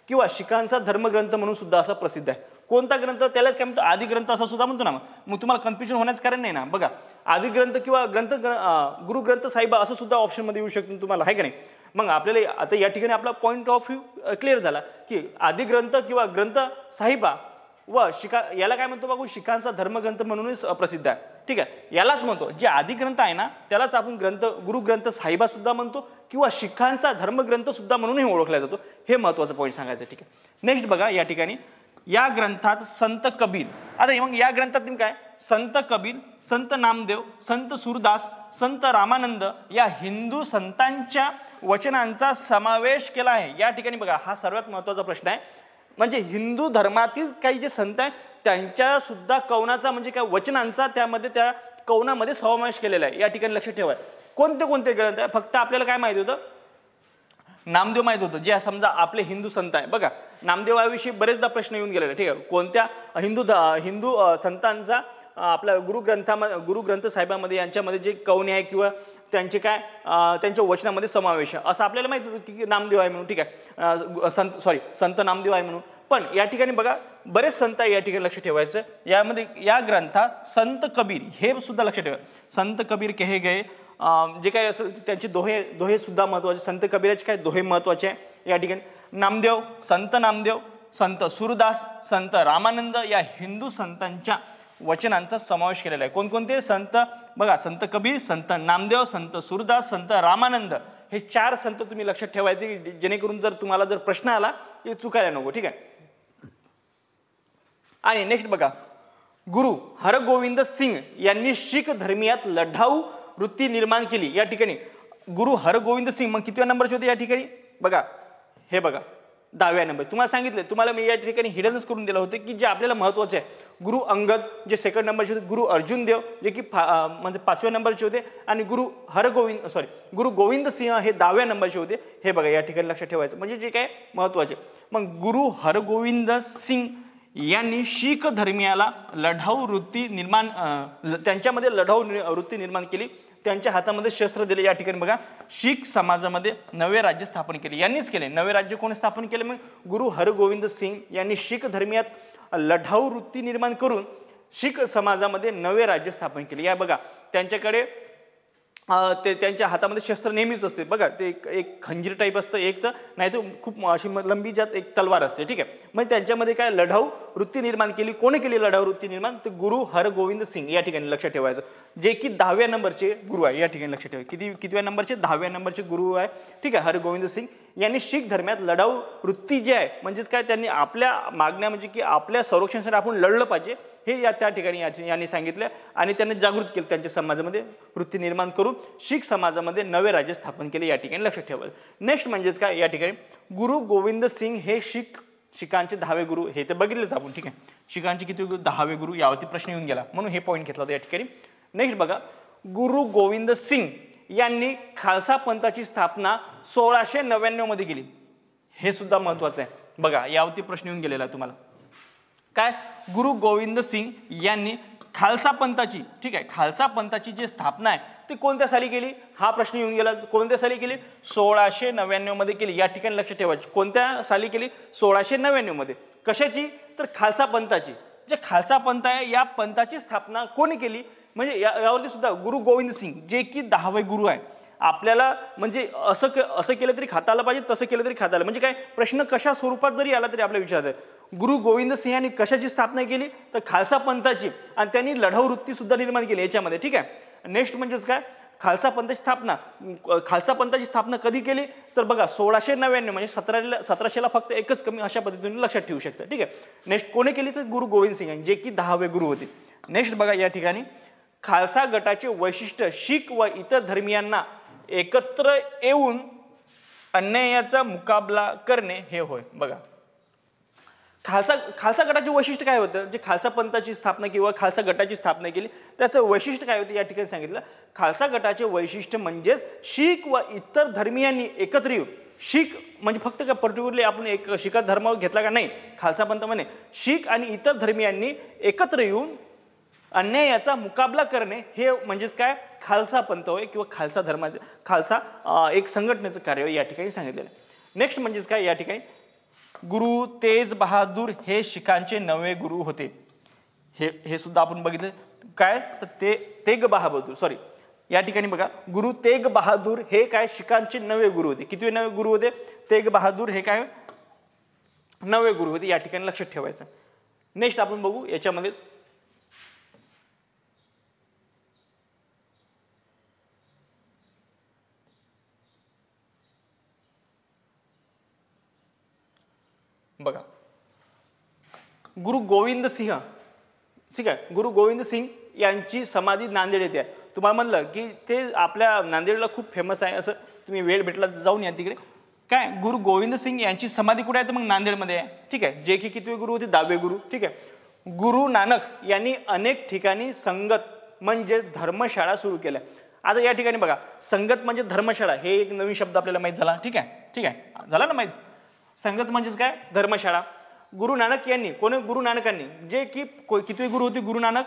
किंवा शिखांचा धर्मग्रंथ म्हणून सुद्धा असा प्रसिद्ध आहे. कोणता ग्रंथ, त्यालाच काय म्हणतो आदी ग्रंथ असं सुद्धा म्हणतो ना. मग तुम्हाला कन्फ्युजन होण्याचं कारण नाही ना. बघा आदी ग्रंथ किंवा गुरु ग्रंथ साहिब असं सुद्धा ऑप्शन मध्ये येऊ शकतो तुम्हाला, आहे का नाही. मग आपल्याला आता या ठिकाणी आपला पॉईंट ऑफ व्ह्यू क्लिअर झाला की आदी ग्रंथ किंवा ग्रंथ साहिबा व शिखा याला काय म्हणतो बघू, शिखांचा धर्मग्रंथ म्हणूनच प्रसिद्ध आहे. ठीक आहे, यालाच म्हणतो जे आदी ग्रंथ आहे ना त्यालाच आपण गुरु ग्रंथ साहिबा सुद्धा म्हणतो किंवा शिखांचा धर्मग्रंथ सुद्धा म्हणूनही ओळखला जातो. हे महत्त्वाचं पॉईंट सांगायचं. ठीक आहे, नेक्स्ट बघा या ठिकाणी या ग्रंथात संत कबीर, आता मग या ग्रंथात काय संत कबीर, संत नामदेव, संत सूरदास, संत रामानंद या हिंदू संतांच्या वचनांचा समावेश केला आहे. या ठिकाणी बघा हा सर्वात महत्त्वाचा प्रश्न आहे. म्हणजे हिंदू धर्मातील काही जे संत आहेत त्यांच्या सुद्धा कवनाचा म्हणजे काय वचनांचा त्यामध्ये त्या कवनामध्ये समावेश केलेला आहे. या ठिकाणी लक्षात ठेवा. कोणते कोणते ग्रंथ आहे, फक्त आपल्याला काय माहिती होतं, नामदेव माहित होतं जे समजा आपले हिंदू संत आहे. बघा नामदेवाविषयी बरेचदा प्रश्न येऊन गेलेले. ठीक आहे, कोणत्या हिंदू संतांचा आपल्या गुरु ग्रंथ साहेबांमध्ये यांच्यामध्ये जे कवने आहे किंवा त्यांचे काय त्यांच्या वचनामध्ये समावेश आहे असं आपल्याला माहिती होतं की नामदेव आहे म्हणून. ठीक आहे, संत नामदेव आहे म्हणून. पण या ठिकाणी बघा बरेच संत आहे, या ठिकाणी लक्ष ठेवायचं. यामध्ये या ग्रंथात संत कबीर हे सुद्धा लक्ष ठेवा. संत कबीर कहे गए जे काय असेल त्यांचे दोहे सुद्धा महत्वाचे. संत कबीराचे काय दोहे महत्वाचे आहे. या ठिकाणी नामदेव, संत सूरदास, संत रामानंद या हिंदू संतांच्या वचनांचा समावेश केलेला आहे. कोणकोणते संत बघा, संत कबीर, संत नामदेव, संत सूरदास, संत रामानंद हे 4 संत तुम्ही लक्षात ठेवायचे जेणेकरून जर तुम्हाला जर प्रश्न आला ते चुकायला नको. ठीक आहे, आणि नेक्स्ट बघा गुरु हरगोविंद सिंग यांनी शीख धर्मियात लढाऊ वृत्ती निर्माण केली. या ठिकाणी गुरु हरगोविंद सिंग मग कितव्या नंबरचे होते या ठिकाणी बघा, हे बघा 10व्या नंबर. तुम्हाला सांगितले, तुम्हाला मी या ठिकाणी हिडनच करून दिलं होते की जे आपल्याला महत्त्वाचे आहे. गुरु अंगद जे सेकंड नंबरचे होते, गुरु अर्जुन देव जे की म्हणजे 5व्या नंबरचे होते, आणि गुरु गोविंद सिंह हे 10व्या नंबरचे होते. हे बघा या ठिकाणी लक्षात ठेवायचं म्हणजे जे काय महत्त्वाचे. मग गुरु हरगोविंद सिंग यांनी शीख धर्मियाला लढाऊ वृत्ती निर्माण त्यांच्यामध्ये लढाऊ वृत्ती निर्माण केली. त्यांच्या हातामध्ये शस्त्र दिले. या ठिकाणी बघा शीख समाजामध्ये नवे राज्य स्थापन केले, यांनीच केले. नवे राज्य कोणी स्थापन केले, मग गुरु हरगोविंद सिंग यांनी शीख धर्मियात लढाऊ वृत्ती निर्माण करून शीख समाजामध्ये नवे राज्य स्थापन केले. या बघा त्यांच्याकडे ते त्यांच्या हातामध्ये शस्त्र नेहमीच असते. बघा ते एक खंजीर टाईप असतं, एक तर नाही तर खूप अशी लंबी जात एक तलवार असते. ठीक आहे, मग त्यांच्यामध्ये काय लढाऊ वृत्ती निर्माण केली. कोणी केली लढाऊ वृत्ती निर्माण, ते गुरु हरगोविंद सिंग या ठिकाणी लक्षात ठेवायचं, जे की 10व्या नंबरचे गुरु आहे. या ठिकाणी लक्षात ठेवा कितव्या नंबरचे, 10व्या नंबरचे गुरु आहे. ठीक आहे, हरगोविंद सिंग यांनी शीख धर्मात लढाऊ वृत्ती जे आहे म्हणजेच काय त्यांनी आपल्या मागण्या म्हणजे की आपल्या संरक्षणासाठी आपण लढलं पाहिजे हे त्या ठिकाणी यांनी सांगितलं, आणि त्यांनी जागृत केलं त्यांच्या समाजामध्ये वृत्ती निर्माण करून शीख समाजामध्ये नवे राज्य स्थापन केले. या ठिकाणी लक्षात ठेवायचं. नेक्स्ट म्हणजेच काय, या ठिकाणी गुरु गोविंद सिंग हे शिखांचे 10वे गुरु हे तर बघितलेच आपण. ठीक आहे, शिखांचे किती 10वे गुरु यावरती प्रश्न येऊन गेला म्हणून हे पॉईंट घेतला होता या ठिकाणी. नेक्स्ट बघा गुरु गोविंद सिंग यांनी खालसा पंथाची स्थापना 1699 मध्ये केली. हे सुद्धा महत्वाचं आहे. बघा यावरती प्रश्न येऊन गेलेला तुम्हाला काय, गुरु गोविंद सिंग यांनी खालसा पंथाची, ठीक आहे, खालसा पंथाची जी स्थापना आहे ती कोणत्या साली केली हा प्रश्न येऊन गेला. कोणत्या साली केली, 1699 मध्ये केली. या ठिकाणी लक्ष ठेवायचे, कोणत्या साली केली, 1699 मध्ये. कशाची, तर खालसा पंथाची. जे खालसा पंथ आहे या पंथाची स्थापना कोणी केली, म्हणजे यावरती सुद्धा गुरु गोविंद सिंग जे की 10वे गुरु आहे. आपल्याला म्हणजे असं केलं तरी खाता आलं पाहिजे, तसं केलं तरी खाता आलं, म्हणजे काय प्रश्न कशा स्वरूपात जरी आला तरी आपल्या विचारात आहे. गुरु गोविंद सिंह यांनी कशाची स्थापना केली, तर खालसा पंथाची, आणि त्यांनी लढाऊ वृत्ती सुद्धा निर्माण केली याच्यामध्ये. ठीक आहे, नेक्स्ट म्हणजेच काय, खालसा पंथाची स्थापना कधी केली, तर बघा 1699 म्हणजे 1700ला फक्त एकच कमी अशा पद्धतीने लक्षात ठेवू शकता. ठीक आहे, नेक्स्ट कोणी केली, तर गुरु गोविंद सिंग जे की 10वे गुरु होते. नेक्स्ट बघा या ठिकाणी खालसा गटाचे वैशिष्ट्य शीख व इतर धर्मियांना एकत्र येऊन अन्यायाचा मुकाबला करणे हे होय. बघा खालसा गटाचे वैशिष्ट्य काय होतं, जे खालसा पंथाची स्थापना किंवा खालसा गटाची स्थापना केली त्याचं वैशिष्ट्य काय होतं या ठिकाणी सांगितलं. खालसा गटाचे वैशिष्ट्य म्हणजेच शीख व इतर धर्मीयांनी एकत्र येऊन, शीख म्हणजे फक्त काय पर्टिक्युलरली आपण एक शीख धर्म घेतला का नाही, खालसा पंथ म्हणे शीख आणि इतर धर्मीयांनी एकत्र येऊन अन्यायाचा मुकाबला करणे हे म्हणजेच काय खालसा पंथ होय किंवा खालसा धर्माचे खालसा एक संघटनेचं कार्य या ठिकाणी सांगितलेलं आहे. नेक्स्ट म्हणजेच काय या ठिकाणी गुरु तेज बहादूर हे शिखांचे नवे गुरु होते. हे सुद्धा आपण बघितलं काय तर तेग बहादूर सॉरी या ठिकाणी बघा गुरु तेग बहादूर हे काय शिखांचे नवे गुरु होते. किती नवे गुरु होते, तेग बहादूर हे काय नवे गुरु होते या ठिकाणी लक्षात ठेवायचं. नेक्स्ट आपण बघू याच्यामध्ये बघा गुरु गोविंद सिंह, ठीक आहे, गुरु गोविंद सिंग यांची समाधी नांदेड येथे आहे. तुम्हाला म्हणलं की ते आपल्या नांदेडला खूप फेमस आहे, असं तुम्ही वेळ भेटला जाऊन या तिकडे. काय गुरु गोविंद सिंग यांची समाधी कुठे आहे तर मग नांदेडमध्ये आहे. ठीक आहे, जे की कितवे गुरु होते, 10वे गुरु. ठीक आहे, गुरु नानक यांनी अनेक ठिकाणी संगत म्हणजे धर्मशाळा सुरू केल्या. आता या ठिकाणी बघा संगत म्हणजे धर्मशाळा हे एक नवीन शब्द आपल्याला माहित झाला. ठीक आहे झाला ना माहित. संगत म्हणजेच काय धर्मशाळा. गुरु नानक यांनी कोणी गुरु नानकांनी जे की कितवे गुरु होते, गुरु नानक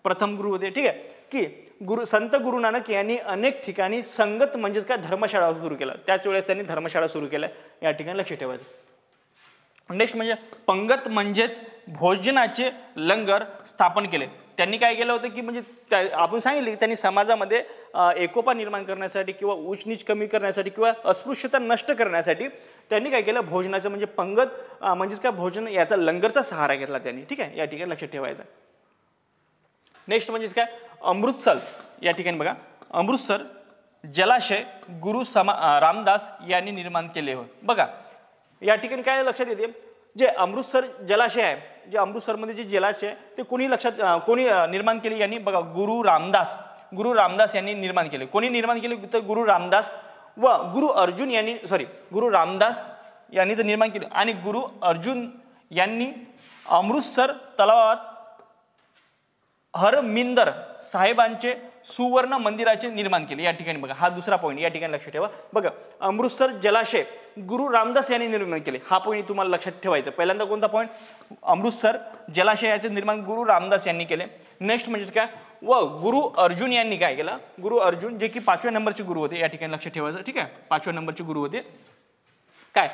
प्रथम गुरु होते. ठीक आहे की संत गुरु नानक यांनी अनेक ठिकाणी संगत म्हणजेच काय धर्मशाळा सुरू केल्या. त्याच वेळेस त्यांनी धर्मशाळा सुरू केल्या या ठिकाणी लक्ष ठेवायचं. नेक्स्ट म्हणजे पंगत म्हणजेच भोजनाचे लंगर स्थापन केले. त्यांनी काय केलं होतं की म्हणजे आपण सांगितले की त्यांनी समाजामध्ये एकोपा निर्माण करण्यासाठी किंवा उच्च नीच कमी करण्यासाठी किंवा अस्पृश्यता नष्ट करण्यासाठी त्यांनी काय केलं भोजनाचं म्हणजे पंगत म्हणजेच काय भोजन याचा लंगरचा सहारा घेतला त्यांनी. ठीक आहे या ठिकाणी लक्षात ठेवायचं. नेक्स्ट म्हणजेच काय अमृतसर या ठिकाणी बघा अमृतसर जलाशय गुरु रामदास यांनी निर्माण केले होय. बघा या ठिकाणी काय लक्षात येते जे अमृतसर जलाशय आहे, जे अमृतसरमध्ये जे जलाशय आहे ते कोणी निर्माण केले यांनी बघा गुरु रामदास यांनी निर्माण केले. कोणी निर्माण केले तर गुरु रामदास व गुरु रामदास यांनी तर निर्माण केले आणि गुरु अर्जुन यांनी अमृतसर तलावात हरमिंदर साहेबांचे सुवर्ण मंदिराचे निर्माण केले. या ठिकाणी बघा हा दुसरा पॉईंट या ठिकाणी लक्षात ठेवा. बघा अमृतसर जलाशय गुरु रामदास यांनी निर्माण केले. हा पॉईंट तुम्हाला लक्षात ठेवायचा. पहिल्यांदा कोणता पॉईंट अमृतसर जलाशयाचे निर्माण गुरु रामदास यांनी केले. नेक्स्ट म्हणजे काय व गुरु अर्जुन यांनी काय केलं, गुरु अर्जुन जे की 5व्या नंबरचे गुरु होते या ठिकाणी लक्षात ठेवायचं. ठीक आहे 5व्या नंबरचे गुरु होते. काय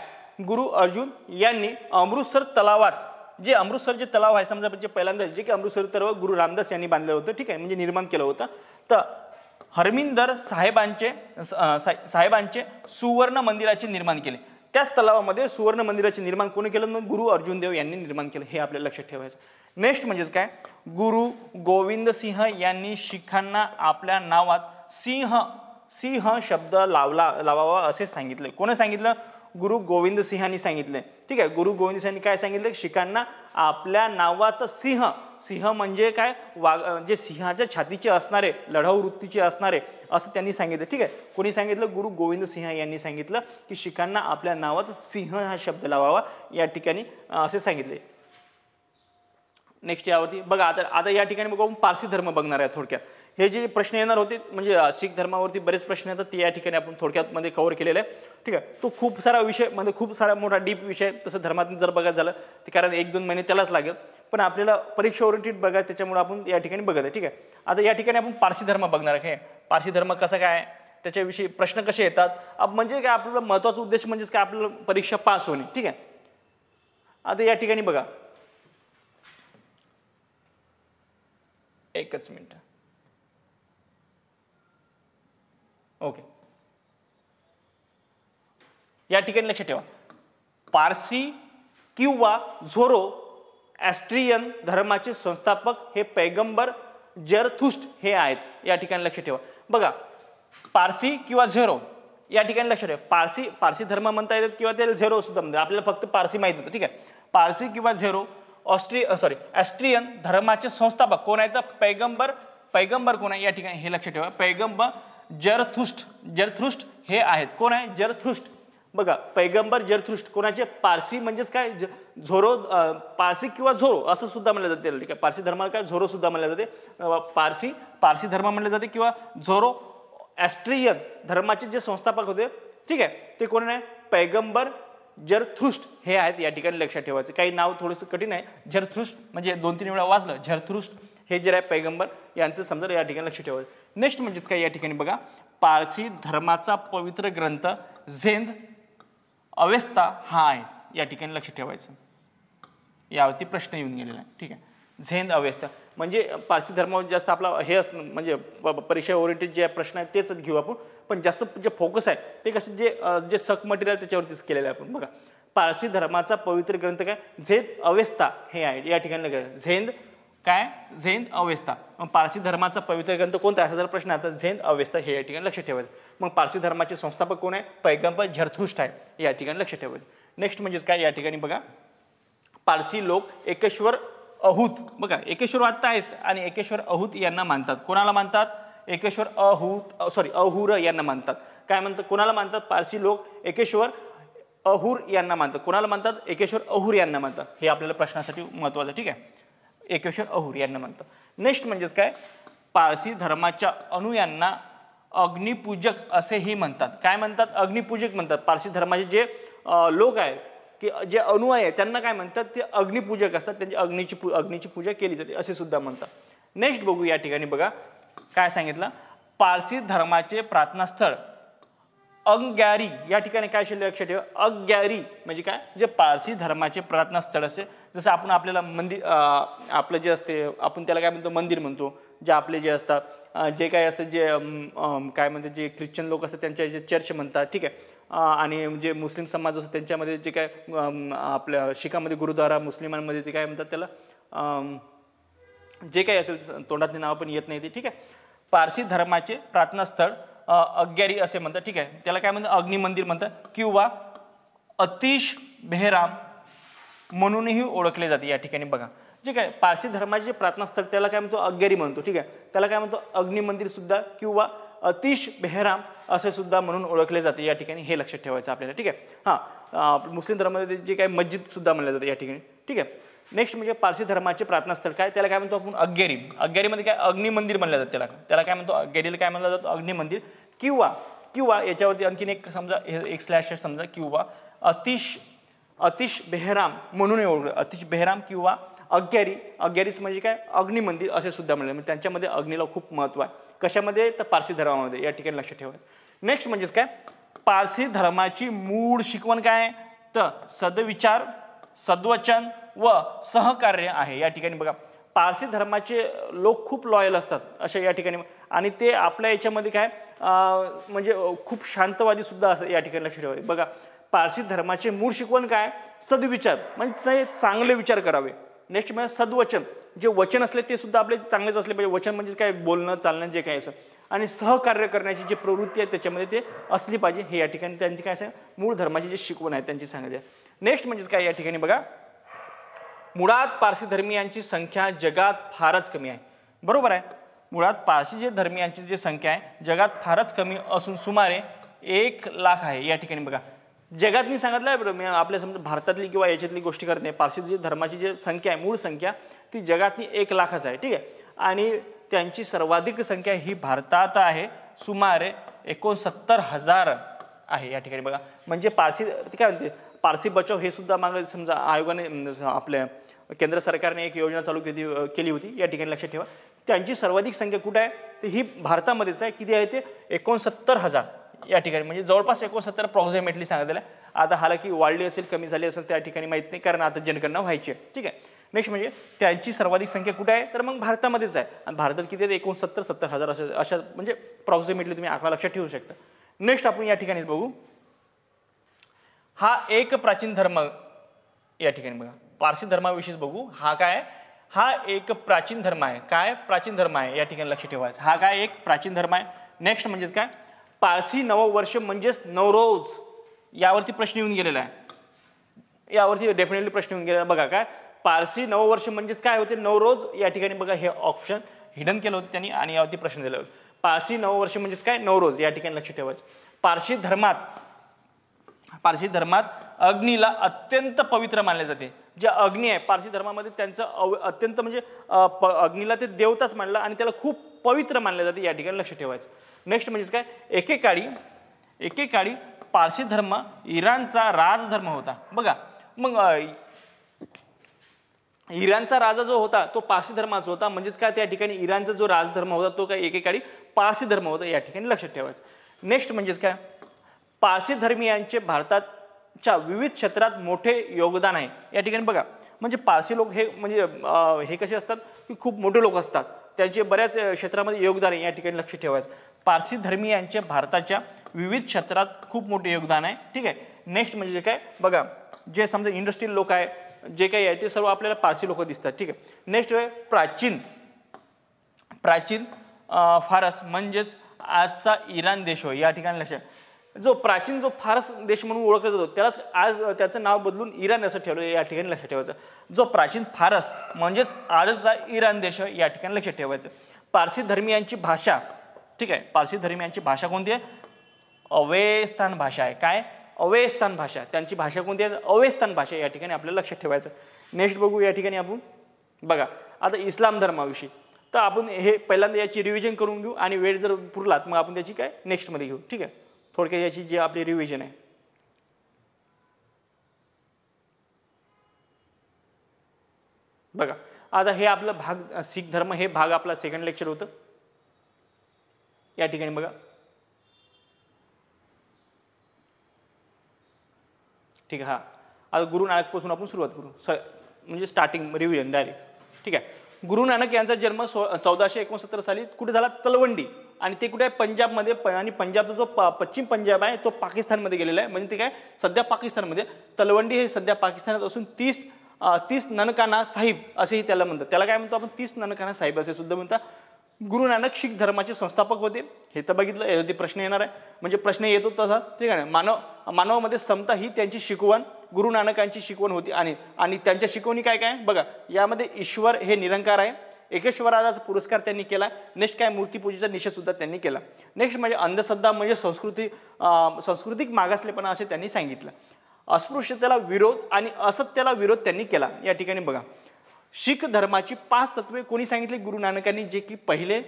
गुरु अर्जुन यांनी अमृतसर तलावात जे अमृतसरचे तलाव आहे समजा म्हणजे पहिल्यांदा जे की अमृतसर तलाव गुरु रामदास यांनी बांधलं होतं. ठीक आहे म्हणजे निर्माण केलं होतं. तर हरमिंदर साहेबांचे सुवर्ण मंदिराचे निर्माण केले. त्याच तलावामध्ये सुवर्ण मंदिराचे निर्माण कोणी केलं मग गुरु अर्जुन देव यांनी निर्माण केलं. हे आपल्याला लक्षात ठेवायचं. नेक्स्ट म्हणजेच काय गुरु गोविंद सिंह यांनी शिखांना आपल्या नावात सिंह शब्द लावावा असे सांगितले. कोणी सांगितलं गुरु गोविंद सिंहांनी सांगितले. ठीक आहे गुरु गोविंद सिंहांनी काय सांगितलं शिखांना आपल्या नावात सिंह म्हणजे काय जे सिंहाच्या छातीचे असणारे लढाऊ वृत्तीचे असणारे असं त्यांनी सांगितलं. ठीक आहे कोणी सांगितलं गुरु गोविंद सिंह यांनी सांगितलं की शिखांना आपल्या नावात सिंह हा शब्द लावावा या ठिकाणी असे सांगितले. नेक्स्ट यावरती बघा आता या ठिकाणी बघा पारसी धर्म बघणार आहे. थोडक्यात हे जे प्रश्न येणार होते म्हणजे शीख धर्मावरती बरेच प्रश्न येतात ते या ठिकाणी आपण थोडक्यात मध्ये कव्हर केलेला आहे. ठीक आहे तो खूप सारा विषय म्हणजे खूप सारा मोठा डीप विषय तसं धर्मात जर बघायचं झालं ते कारण 1-2 महिने त्यालाच लागेल पण आपल्याला परीक्षा ओरिएंटेड बघा त्याच्यामुळे आपण या ठिकाणी बघत आहे. ठीक आहे आता या ठिकाणी आपण पारसी धर्म बघणार आहे. पारसी धर्म कसा काय त्याच्याविषयी प्रश्न कसे येतात म्हणजे काय आपल्याला महत्त्वाचा उद्देश म्हणजेच काय आपल्याला परीक्षा पास होणे. ठीक आहे आता या ठिकाणी बघा एकच मिनिट ओके या ठिकाणी लक्षात ठेवा पारसी किंवा झोरो ॲस्ट्रियन धर्माचे संस्थापक हे पैगंबर जरथुस्ट हे आहेत. या ठिकाणी लक्षात ठेवा. बघा पारसी किंवा झेरो या ठिकाणी लक्षात ठेवा. पारसी धर्म म्हणता येतात किंवा ते झेरो सुद्धा म्हणतात. आपल्याला फक्त पारसी माहित होतं. ठीक आहे पारसी किंवा झेरो ॲस्ट्रियन धर्माचे संस्थापक कोण आहेत पैगंबर कोण आहे या ठिकाणी हे लक्षात ठेवा. पैगंबर जरथुस्ट हे आहेत. कोण आहे जरथुस्ट. बघा पैगंबर जरथुष्ट कोणाचे पारसी म्हणजेच काय झोरो पारसी किंवा झोरो असं सुद्धा म्हणलं जाते ठीक आहे पारसी धर्माला काय झोरो सुद्धा म्हणलं जाते पारसी धर्म म्हणलं जाते किंवा झोरो ॲस्ट्रियन धर्माचे जे संस्थापक होते ठीक आहे ते कोण आहे पैगंबर जरथुष्ट हे आहेत या ठिकाणी लक्षात ठेवायचं काही नाव थोडंसं कठीण आहे जरथुष्ट म्हणजे 2-3 वेळा वाचलं जरथुष्ट हे जे आहे पैगंबर यांचं समजा या ठिकाणी लक्षात ठेवायचं नेक्स्ट म्हणजेच काय या ठिकाणी बघा पारसी धर्माचा पवित्र ग्रंथ झेंद अवेस्ता हा आहे या ठिकाणी लक्षात ठेवायचं यावरती प्रश्न येऊन गेलेला आहे ठीक आहे झेंद अवेस्ता म्हणजे पारसी धर्मावर जास्त आपला हे असतं म्हणजे परीक्षा ओरिएंटेड जे प्रश्न आहेत तेच घेऊ आपण पण जास्त जे फोकस आहे ते कसं जे सक मटेरियल त्याच्यावरतीच केलेलं आहे आपण बघा पारसी धर्माचा पवित्र ग्रंथ काय झेंद अवेस्ता हे आहे या ठिकाणी झेंद काय झेंद अवेस्ता मग पारसी धर्माचा पवित्र ग्रंथ कोणता असा जर प्रश्न आता झेंद अवेस्ता हे या ठिकाणी लक्षात ठेवायचं मग पारसी धर्माचे संस्थापक कोण आहे पैगंबर झरथुष्ट आहे या ठिकाणी लक्षात ठेवायचं नेक्स्ट म्हणजेच काय या ठिकाणी बघा पारसी लोक एकेश्वर अहूत बघा एकेश्वरवाद आहेत आणि एकेश्वर अहूत यांना मानतात कोणाला मानतात एकेश्वर अहूर यांना मानतात काय म्हणतात कोणाला मानतात पारसी लोक एकेश्वर अहूर यांना मानतात कोणाला मानतात एकेश्वर अहूर यांना मानतात हे आपल्याला प्रश्नासाठी महत्त्वाचं ठीक आहे एकेश्वर अहूर यांना मानतात नेक्स्ट म्हणजेच काय पारसी धर्माच्या अनुयांना अग्निपूजक असेही म्हणतात काय म्हणतात अग्निपूजक म्हणतात पारसी धर्माचे जे लोक आहेत की जे अनुयायी आहे त्यांना काय म्हणतात ते अग्निपूजक असतात त्यांची अग्नीची पूजा केली जाते असे सुद्धा म्हणतात नेक्स्ट बघू या ठिकाणी बघा काय सांगितलं पारसी धर्माचे प्रार्थनास्थळ अंग्यारी या ठिकाणी काय लक्षात ठेवा अंग्यारी म्हणजे काय जे पारसी धर्माचे प्रार्थनास्थळ असते जसं आपण आपल्याला मंदिर आपलं जे असते आपण त्याला काय म्हणतो मंदिर म्हणतो जे आपले जे असतात जे काय असतं जे काय म्हणते जे ख्रिश्चन लोक असतात त्यांच्या जे चर्च म्हणतात ठीक आहे आणि जे मुस्लिम समाज असतो त्यांच्यामध्ये जे काय आपल्या शिखामध्ये गुरुद्वारा मुस्लिमांमध्ये ते काय म्हणतात त्याला जे काही असेल तोंडातली नावं पण येत नाही ते ठीक आहे पारसी धर्माचे प्रार्थनास्थळ अग्यारी असे म्हणतात ठीक आहे त्याला काय म्हणतात अग्निमंदिर म्हणतात किंवा अतिश बेहराम म्हणूनही ओळखले जाते या ठिकाणी बघा जे काय पारसी धर्माचे प्रार्थनास्थळ त्याला काय म्हणतो अग्यारी म्हणतो ठीक आहे त्याला काय म्हणतो अग्निमंदिर सुद्धा किंवा अतिश बेहराम असे सुद्धा म्हणून ओळखले जाते या ठिकाणी हे लक्षात ठेवायचं आपल्याला ठीक आहे हां मुस्लिम धर्मामध्ये जे काय मस्जिद सुद्धा म्हणलं जातं या ठिकाणी ठीक आहे नेक्स्ट म्हणजे पारसी धर्माचे प्रार्थनास्थळ काय त्याला काय म्हणतो आपण अग्यारीमध्ये काय अग्निमंदिर म्हणलं जातं त्याला काय म्हणतो अग्यारीला काय म्हणलं जातं अग्निमंदिर किंवा याच्यावरती आणखीन एक समजा एक स्लॅश समजा किंवा अतिश बेहराम म्हणून ओळखलं अतिश बेहराम किंवा अग्यारीच म्हणजे काय अग्निमंदिर असे सुद्धा म्हणले म्हणजे त्यांच्यामध्ये अग्नीला खूप महत्त्व आहे कशामध्ये तर पारसी धर्मामध्ये या ठिकाणी लक्षात ठेवायचं नेक्स्ट म्हणजेच काय पारसी धर्माची मूळ शिकवण काय तर सद्विचार सद्वचन व सहकार्य आहे या ठिकाणी बघा पारसी धर्माचे लोक खूप लॉयल असतात अशा या ठिकाणी आणि ते आपल्या याच्यामध्ये काय म्हणजे खूप शांतवादी सुद्धा असतात या ठिकाणी लक्ष ठेवावे बघा पारसी धर्माचे मूळ शिकवण काय सद्विचार म्हणजे चांगले विचार करावे नेक्स्ट म्हणजे सद्वचन जे वचन असले ते सुद्धा आपले चांगलेच असले पाहिजे वचन म्हणजे काय बोलणं चालणं जे काय असं आणि सहकार्य करण्याची जी प्रवृत्ती आहे त्याच्यामध्ये ते असली पाहिजे हे या ठिकाणी त्यांची काय असं मूळ धर्माची जी शिकवण आहे त्यांची सांगायची नेक्स्ट म्हणजेच काय या ठिकाणी बघा मुळात पारसी धर्मीयांची संख्या जगात फारच कमी आहे बरोबर आहे मुळात पारसी जे धर्मीयांची जी संख्या आहे जगात फारच कमी असून सुमारे 1 लाख आहे या ठिकाणी बघा जगात मी सांगितलं आहे बरं आपल्या समजा भारतातली किंवा याच्यातली गोष्टी करत नाही पारसी जी धर्माची जी संख्या आहे मूळ संख्या ती जगातली 1 लाखच आहे ठीक आहे आणि त्यांची सर्वाधिक संख्या ही भारतात आहे सुमारे 69,000 आहे या ठिकाणी बघा म्हणजे पारसी काय म्हणते पारसी बचाव हे सुद्धा मागे समजा आयोगाने आपल्या केंद्र सरकारने एक योजना चालू केली होती या ठिकाणी लक्षात ठेवा त्यांची सर्वाधिक संख्या कुठे आहे तर ही भारतामध्येच आहे किती आहे ते 69,000 या ठिकाणी म्हणजे जवळपास 69 अप्रॉक्सिमेटली सांगितलेलं आहे आता हालाकी वाढली असेल कमी झाली असेल त्या ठिकाणी माहीत नाही कारण आता जनगणना व्हायची आहे ठीक आहे नेक्स्ट म्हणजे त्यांची सर्वाधिक संख्या कुठे आहे तर मग भारतामध्येच आहे आणि भारतात किती आहे 69,000 अशा म्हणजे अप्रॉक्सिमेटली तुम्ही आकडा लक्षात ठेवू शकता नेक्स्ट आपण या ठिकाणीच बघू हा एक प्राचीन धर्म या ठिकाणी बघा पारसी धर्माविषयीच बघू हा एक प्राचीन धर्म आहे काय प्राचीन धर्म आहे या ठिकाणी लक्ष ठेवायचं हा काय एक प्राचीन धर्म आहे नेक्स्ट म्हणजेच काय पारसी नववर्ष म्हणजेच नवरोज यावरती प्रश्न येऊन गेलेला आहे यावरती डेफिनेटली प्रश्न येऊन गेलेला बघा काय पारसी नववर्ष म्हणजेच काय होते नवरोज या ठिकाणी बघा हे ऑप्शन हिडन केलं होतं त्यांनी आणि यावरती प्रश्न दिला होता पारसी नववर्ष म्हणजेच काय नवरोज या ठिकाणी लक्ष ठेवायचं पारसी धर्मात पारसी धर्मात अग्नीला अत्यंत पवित्र मानले जाते. जे अग्नी आहे पारसी धर्मामध्ये त्यांचं अत्यंत म्हणजे अग्नीला ते देवताच मानला आणि त्याला खूप पवित्र मानले जाते. या ठिकाणी लक्ष ठेवायचं. नेक्स्ट म्हणजे काय, एकेकाळी पारसी धर्म इराणचा राजधर्म होता. बघा मग इराणचा राजा जो होता तो पारसी धर्माचा होता. म्हणजेच काय, त्या ठिकाणी इराणचा जो राजधर्म होता तो काय एकेकाळी पारसी धर्म होता. या ठिकाणी लक्षात ठेवायचं. नेक्स्ट म्हणजेच काय, पारसी धर्मीयांचे भारताच्या विविध क्षेत्रात मोठे योगदान आहे. या ठिकाणी बघा म्हणजे पारसी लोक हे म्हणजे हे कसे असतात की खूप मोठे लोक असतात, त्यांचे बऱ्याच क्षेत्रामध्ये योगदान आहे. या ठिकाणी लक्ष ठेवायचं. पारसी धर्मीयांचे भारताच्या विविध क्षेत्रात खूप मोठे योगदान आहे. ठीक आहे. नेक्स्ट म्हणजे काय बघा, जे समजा इंडस्ट्रियल लोक आहे जे काही आहे ते सर्व आपल्याला पारसी लोक दिसतात. ठीक आहे. नेक्स्ट आहे प्राचीन फारस म्हणजेच आजचा इराण देश होय. या ठिकाणी लक्षात, जो फारस देश म्हणून ओळखला जातो त्यालाच आज त्याचं नाव बदलून इराण असं ठेवलं. या ठिकाणी लक्षात ठेवायचं. जो प्राचीन फारस म्हणजेच आजचा इराण देश या ठिकाणी लक्षात ठेवायचं. पारसी धर्मीयांची भाषा, ठीक आहे, पारसी धर्मीयांची भाषा कोणती आहे, अवेस्तान भाषा आहे. काय, अवेस्तान भाषा. त्यांची भाषा कोणती आहे, अवेस्तान भाषा. या ठिकाणी आपल्याला लक्षात ठेवायचं. नेक्स्ट बघू या ठिकाणी आपण बघा आता इस्लाम धर्माविषयी. तर आपण हे पहिल्यांदा याची रिव्हिजन करून घेऊ आणि वेळ जर पुरलात मग आपण त्याची काय नेक्स्टमध्ये घेऊ. ठीक आहे. थोडक्यात याची जी आपली रिव्हिजन आहे. बघा आता हे आपलं भाग शीख धर्म, हे भाग आपला सेकंड लेक्चर होतं. या ठिकाणी बघा ठीक आहे. हा आता गुरु नानकपासून आपण सुरुवात करू, म्हणजे स्टार्टिंग रिव्हिजन डायरेक्ट. ठीक आहे. गुरु नानक यांचा जन्म 1469 साली कुठे झाला, तलवंडी. आणि ते कुठे आहे, पंजाबमध्ये. आणि पंजाबचा जो पश्चिम पंजाब आहे तो पाकिस्तानमध्ये गेलेला आहे. म्हणजे ते काय सध्या पाकिस्तानमध्ये. तलवंडी हे सध्या पाकिस्तानात असून 30 ननकाना साहिब असेही त्याला म्हणतात. त्याला काय म्हणतो आपण, 30 ननकाना साहिब असे सुद्धा म्हणतात. गुरु नानक शीख धर्माचे संस्थापक होते. हे तर बघितलं, यावरती प्रश्न येणार आहे, म्हणजे प्रश्न येतो तसा. ठीक आहे. मानवामध्ये समता ही त्यांची शिकवण, गुरु नानकांची शिकवण होती. आणि त्यांच्या शिकवणी काय काय बघा, यामध्ये ईश्वर हे निरंकार आहे. एकेश्वराचा पुरस्कार त्यांनी केला. नेक्स्ट काय, मूर्तीपूजेचा निषेध सुद्धा त्यांनी केला. नेक्स्ट म्हणजे अंधश्रद्धा म्हणजे सांस्कृतिक मागासलेपणा असे त्यांनी सांगितलं. अस्पृश्यतेला विरोध आणि असत्याला विरोध त्यांनी केला. या ठिकाणी बघा शीख धर्माची 5 तत्वे कोणी सांगितले, गुरु नानकांनी, जे की पहिले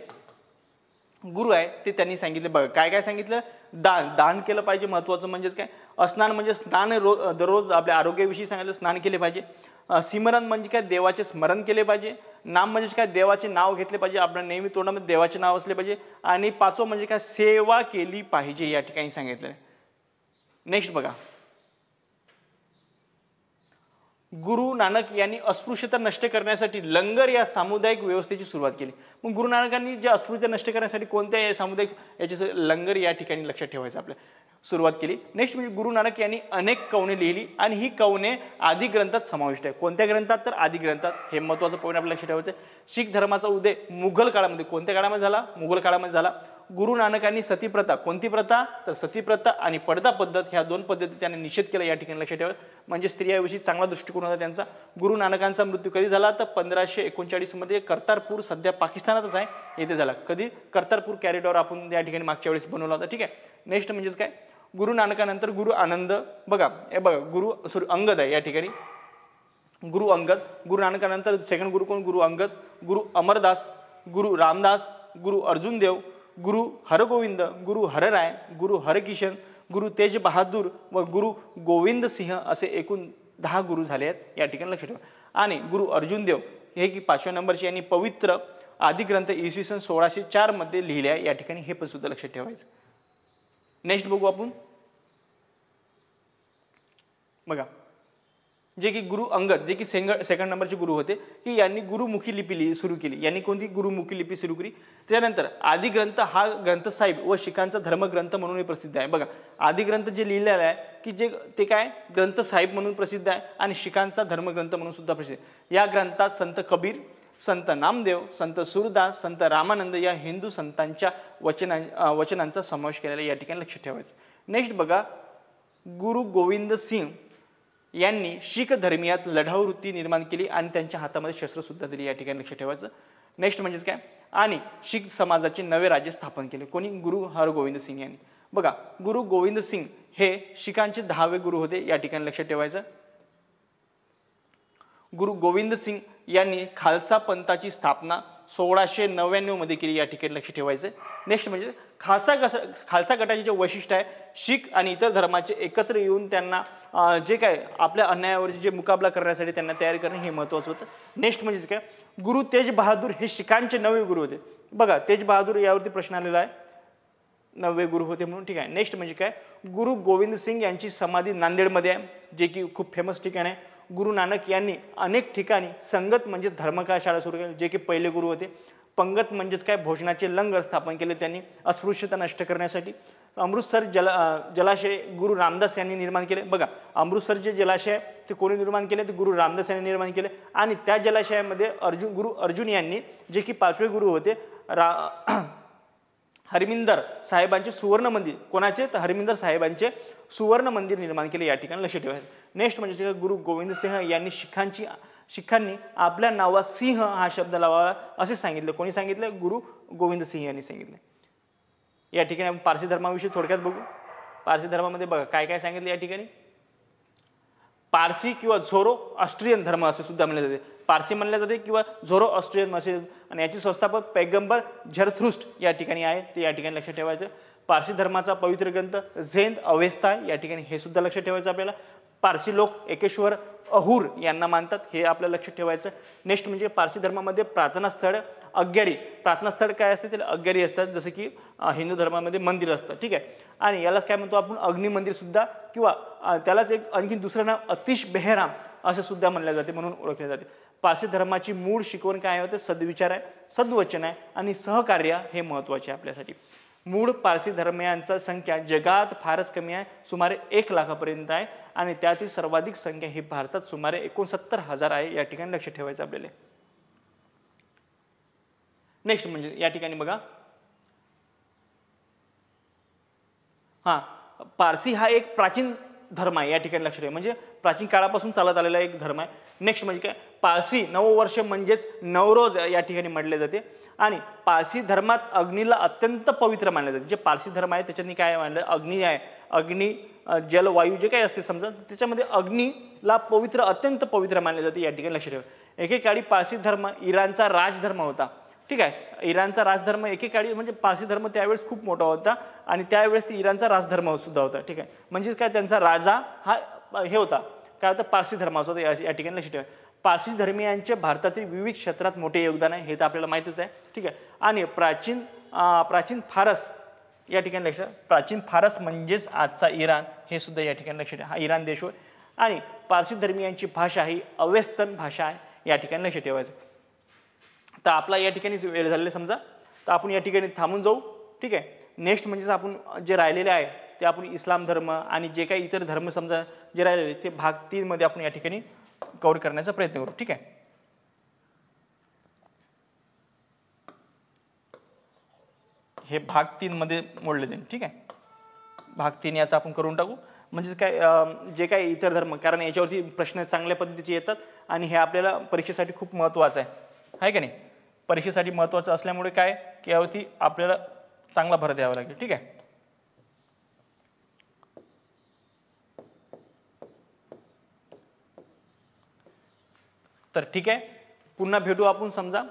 गुरु आहे ते त्यांनी सांगितले. बघा काय काय सांगितलं, दान केलं पाहिजे. महत्त्वाचं म्हणजेच काय, स्नान म्हणजे स्नान दररोज आपल्या आरोग्याविषयी सांगितलं, स्नान केले पाहिजे. सिमरन म्हणजे काय, देवाचे स्मरण केले पाहिजे. नाम म्हणजे काय, देवाचे नाव घेतले पाहिजे. आपल्या नेहमी तोंडामध्ये देवाचे नाव असले पाहिजे. आणि 5वं म्हणजे काय, सेवा केली पाहिजे. या ठिकाणी सांगितलं. नेक्स्ट बघा, गुरु नानक यांनी अस्पृश्यता नष्ट करण्यासाठी लंगर या सामुदायिक व्यवस्थेची सुरुवात केली. मग गुरु नानकांनी जे अस्पृश्यता नष्ट करण्यासाठी कोणत्या सामुदायिक याची लंगर या ठिकाणी लक्षात ठेवायचं आपल्या सुरुवात केली. नेक्स्ट म्हणजे गुरु नानक यांनी अनेक कवने लिहिली आणि ही कवने आदि ग्रंथात समाविष्ट आहे. कोणत्या ग्रंथात, तर आदि ग्रंथात. हे महत्त्वाचं पॉईंट आपल्याला लक्षात ठेवायचं. शीख धर्माचा उदय मुघल काळामध्ये, कोणत्या काळामध्ये झाला, मुघल काळामध्ये झाला. गुरु नानकांनी सतीप्रथा, कोणती प्रथा, तर सतीप्रथा आणि पडदा पद्धत ह्या 2 पद्धती त्यांनी निषेध केला. या ठिकाणी लक्षात ठेवा. म्हणजे स्त्रियाविषयी चांगला दृष्टिकोन होता त्यांचा. गुरु नानकांचा मृत्यू कधी झाला, तर 1539 मध्ये कर्तारपूर, सध्या पाकिस्तानातच आहे, येथे झाला. कधी, कर्तारपूर कॉरिडॉर आपण या ठिकाणी मागच्या वेळेस बनवला होता. ठीक आहे. नेक्स्ट म्हणजेच काय, गुरु नानकानंतर गुरु आनंद. बघा हे बघा अंगद आहे. या ठिकाणी गुरु अंगद. गुरु नानकानंतर सेकंड गुरु कोण, गुरु अंगद. गुरु अमरदास, गुरु रामदास, गुरु अर्जुन देव, गुरु हरगोविंद, गुरु हरराय, गुरु हरकिशन, गुरु तेज बहादूर व गुरु गोविंद सिंह असे एकूण 10 गुरु झाले आहेत. या ठिकाणी लक्षात ठेवा. आणि गुरु अर्जुन देव हे की 5व्या नंबरचे यांनी पवित्र आदि ग्रंथ इसवी सन 1604 मध्ये लिहिले आहे. या ठिकाणी हे पण सुद्धा लक्षात ठेवायचं. नेक्स्ट बघू आपण बघा, जे की गुरु अंगद, जे की सेकंड नंबरचे गुरु होते, की यांनी गुरुमुखी लिपी सुरू केली. यांनी कोणती, गुरुमुखी लिपी सुरू केली. त्यानंतर आदि ग्रंथ हा ग्रंथ साहिब व शिखांचा धर्मग्रंथ म्हणून प्रसिद्ध आहे. बघा आदि ग्रंथ जे लिहिलेलं आहे की जे ते काय ग्रंथ साहिब म्हणून प्रसिद्ध आहे आणि शिखांचा धर्मग्रंथ म्हणून सुद्धा प्रसिद्ध. या ग्रंथात संत कबीर, संत नामदेव, संत सूरदास, संत रामानंद या हिंदू संतांच्या वचनांचा समावेश केलेला. या ठिकाणी लक्ष ठेवायचं. नेक्स्ट बघा, गुरु गोविंद सिंह यांनी शीख धर्मियात लढाऊ वृत्ती निर्माण केली आणि त्यांच्या हातामध्ये शस्त्र सुद्धा दिली. या ठिकाणी लक्ष ठेवायचं. नेक्स्ट म्हणजेच काय, आणि शीख समाजाचे नवे राज्य स्थापन केले. कोणी, गुरु हरगोविंद सिंह यांनी. बघा, गुरु गोविंद सिंग हे शीखांचे 10वे गुरु होते, या ठिकाणी लक्षात ठेवायचं. गुरु गोविंद सिंग यांनी खालसा पंथाची स्थापना 1699 मध्ये केली, या ठिकाणी लक्ष ठेवायचं. नेक्स्ट म्हणजे खालसा गटाचे जे वैशिष्ट्य आहे, शीख आणि इतर धर्माचे एकत्र येऊन त्यांना जे काय आपल्या अन्यायावरचे जे मुकाबला करण्यासाठी त्यांना तयारी करणे हे महत्त्वाचं होतं. नेक्स्ट म्हणजे काय, गुरु तेज बहादूर हे शीखांचे 9वे गुरु होते. बघा, तेज बहादूर यावरती प्रश्न आलेला आहे, 9वे गुरु होते म्हणून, ठीक आहे. नेक्स्ट म्हणजे काय, गुरु गोविंद सिंग यांची समाधी नांदेडमध्ये आहे, जे की खूप फेमस ठिकाण आहे. गुरु नानक यांनी अनेक ठिकाणी संगत म्हणजे धर्मकाळ शाळा सुरू केली, जे की पहिले गुरु होते. पंगत म्हणजेच काय, भोजनाचे लंगर स्थापन केले त्यांनी अस्पृश्यता नष्ट करण्यासाठी. अमृतसर जलाशय गुरु रामदास यांनी निर्माण केले. बघा, अमृतसर जे जलाशय ते कोणी निर्माण केले, ते गुरु रामदास यांनी निर्माण केले. आणि त्या जलाशयामध्ये गुरु अर्जुन यांनी, जे की 5वे गुरु होते, हरमिंदर साहेबांचे सुवर्ण मंदिर, कोणाचे, तर हरमिंदर साहेबांचे सुवर्ण मंदिर निर्माण केले, या ठिकाणी लक्ष ठेवायचं. नेक्स्ट म्हणजे गुरु गोविंद सिंह यांनी शिखांनी आपल्या नावात सिंह हा शब्द लावावा असे सांगितले. कोणी सांगितलं? गुरु गोविंद सिंह यांनी सांगितले. या ठिकाणी आपण पारसी धर्माविषयी थोडक्यात बघू. पारसी धर्मामध्ये बघा काय काय सांगितले या ठिकाणी. पारसी किंवा झोरो ऑस्ट्रियन धर्म असे सुद्धा म्हणले जाते, पारसी म्हणले जाते किंवा झोरो ऑस्ट्रियन असे. आणि याचे संस्थापक पैगंबर झरथुष्ट्र या ठिकाणी आहे, ते या ठिकाणी लक्षात ठेवायचं. पारसी धर्माचा पवित्र ग्रंथ झेंद अवेस्ता, या ठिकाणी हे सुद्धा लक्षात ठेवायचं आपल्याला. पारसी लोक एकेश्वर अहूर यांना मानतात, हे आपल्याला लक्षात ठेवायचं. नेक्स्ट म्हणजे पारसी धर्मामध्ये प्रार्थना स्थळ अग्यारी, प्रार्थना स्थळ काय असते, त्याला अग्यारी असतात, जसं की हिंदू धर्मामध्ये मंदिर असतं, ठीक आहे. आणि यालाच काय म्हणतो आपण, अग्नि मंदिर सुद्धा, किंवा त्यालाच एक आणखी दुसरं नाव अतिश बेहराम असं सुद्धा म्हणले जाते, म्हणून ओळखले जाते. पारसी धर्माची मूळ शिकवण काय होते, सद्विचार आहे, सद्वचन आहे आणि सहकार्य हे महत्त्वाचे आहे आपल्यासाठी. मूळ पारसी धर्मियांचा संख्या जगात फारच कमी आहे, सुमारे 1 लाखापर्यंत आहे. आणि त्यातील सर्वाधिक संख्या ही भारतात सुमारे 69,000 आहे, या ठिकाणी लक्ष ठेवायचं आपल्याला. नेक्स्ट म्हणजे या ठिकाणी बघा, पारसी हा एक प्राचीन धर्म आहे, या ठिकाणी लक्ष ठेवा, म्हणजे प्राचीन काळापासून चालत आलेला एक धर्म आहे. नेक्स्ट म्हणजे काय, पारसी नववर्ष म्हणजेच नवरोज या ठिकाणी म्हटले जाते. आणि पारसी धर्मात अग्नीला अत्यंत पवित्र मानले जाते. जे पारसी धर्म आहे त्याच्यानी काय मानलं, अग्नी आहे, अग्नी जल वायू जे काही असते समजा, त्याच्यामध्ये अग्नीला पवित्र, अत्यंत पवित्र मानले जाते, या ठिकाणी लक्ष ठेवा. एकेकाळी पारसी धर्म इराणचा राजधर्म होता, ठीक आहे. इराणचा राजधर्म एकेकाळी, म्हणजे पारसी धर्म त्यावेळेस खूप मोठा होता आणि त्यावेळेस ती इराणचा राजधर्म सुद्धा होता, ठीक आहे. म्हणजे काय, त्यांचा राजा हा हे होता, काय होता, पारसी धर्माचा होता, या ठिकाणी लक्ष ठेवा. पारसी धर्मियांचे भारतातील विविध क्षेत्रात मोठे योगदान आहे, हे तर आपल्याला माहितीच आहे, ठीक आहे. आणि प्राचीन फारस, या ठिकाणी लक्ष, प्राचीन फारस म्हणजेच आजचा इराण, हे सुद्धा या ठिकाणी लक्ष ठेवा, हा इराण देश होय. आणि पारसी धर्मियांची भाषा ही अवेस्तन भाषा आहे, या ठिकाणी लक्ष ठेवायचं. तर आपला या ठिकाणी वेळ झालेला समजा, तर आपण या ठिकाणी थांबून जाऊ, ठीक आहे. नेक्स्ट म्हणजे आपण जे राहिलेले आहे ते आपण इस्लाम धर्म आणि जे काही इतर धर्म समजा जे राहिलेले ते भाग 3 मध्ये आपण या ठिकाणी कव्हर करण्याचा प्रयत्न करू, ठीक आहे. हे भाग 3 मध्ये मोडले जाईल, ठीक आहे. भाग 3 याचा आपण करून टाकू. म्हणजे काय, जे काही इतर धर्म, कारण याच्यावरती प्रश्न चांगल्या पद्धतीचे येतात आणि हे आपल्याला परीक्षेसाठी खूप महत्त्वाचं आहे का नाही. परीक्षेसाठी महत्त्वाचं असल्यामुळे काय, की यावरती आपल्याला चांगला भर द्यावा लागेल, ठीक आहे. तर ठीक आहे, पुन्हा भेटू आपण समजा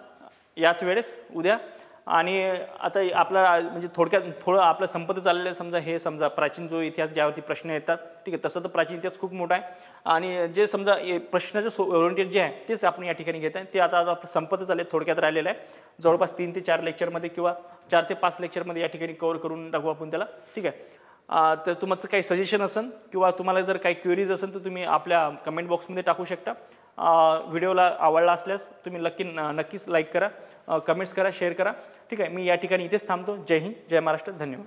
याच वेळेस उद्या. आणि आता आपला म्हणजे थोडक्यात थोडं आपलं संपत चाललेलं समजा, हे समजा प्राचीन जो इतिहास ज्यावरती प्रश्न येतात, ठीक आहे. तसं तर प्राचीन इतिहास खूप मोठा आहे आणि जे समजा प्रश्नाचे ओरिएंटेड जे आहे तेच आपण या ठिकाणी घेत आहे. ते आता संपत चालले, थोडक्यात राहिलेलं आहे. जवळपास 3 ते 4 लेक्चरमध्ये किंवा 4 ते 5 लेक्चरमध्ये या ठिकाणी कव्हर करून टाकू आपण त्याला, ठीक आहे. तर तुमचं काही सजेशन असेल किंवा तुम्हाला जर काही क्वेरीज असेल तर तुम्ही आपल्या कमेंट बॉक्समध्ये टाकू शकता. व्हिडिओला आवडला असल्यास तुम्ही नक्कीच लाईक करा, कमेंट्स करा, शेअर करा, ठीक आहे. मी या ठिकाणी इथेच थांबतो. जय हिंद, जय महाराष्ट्र, धन्यवाद.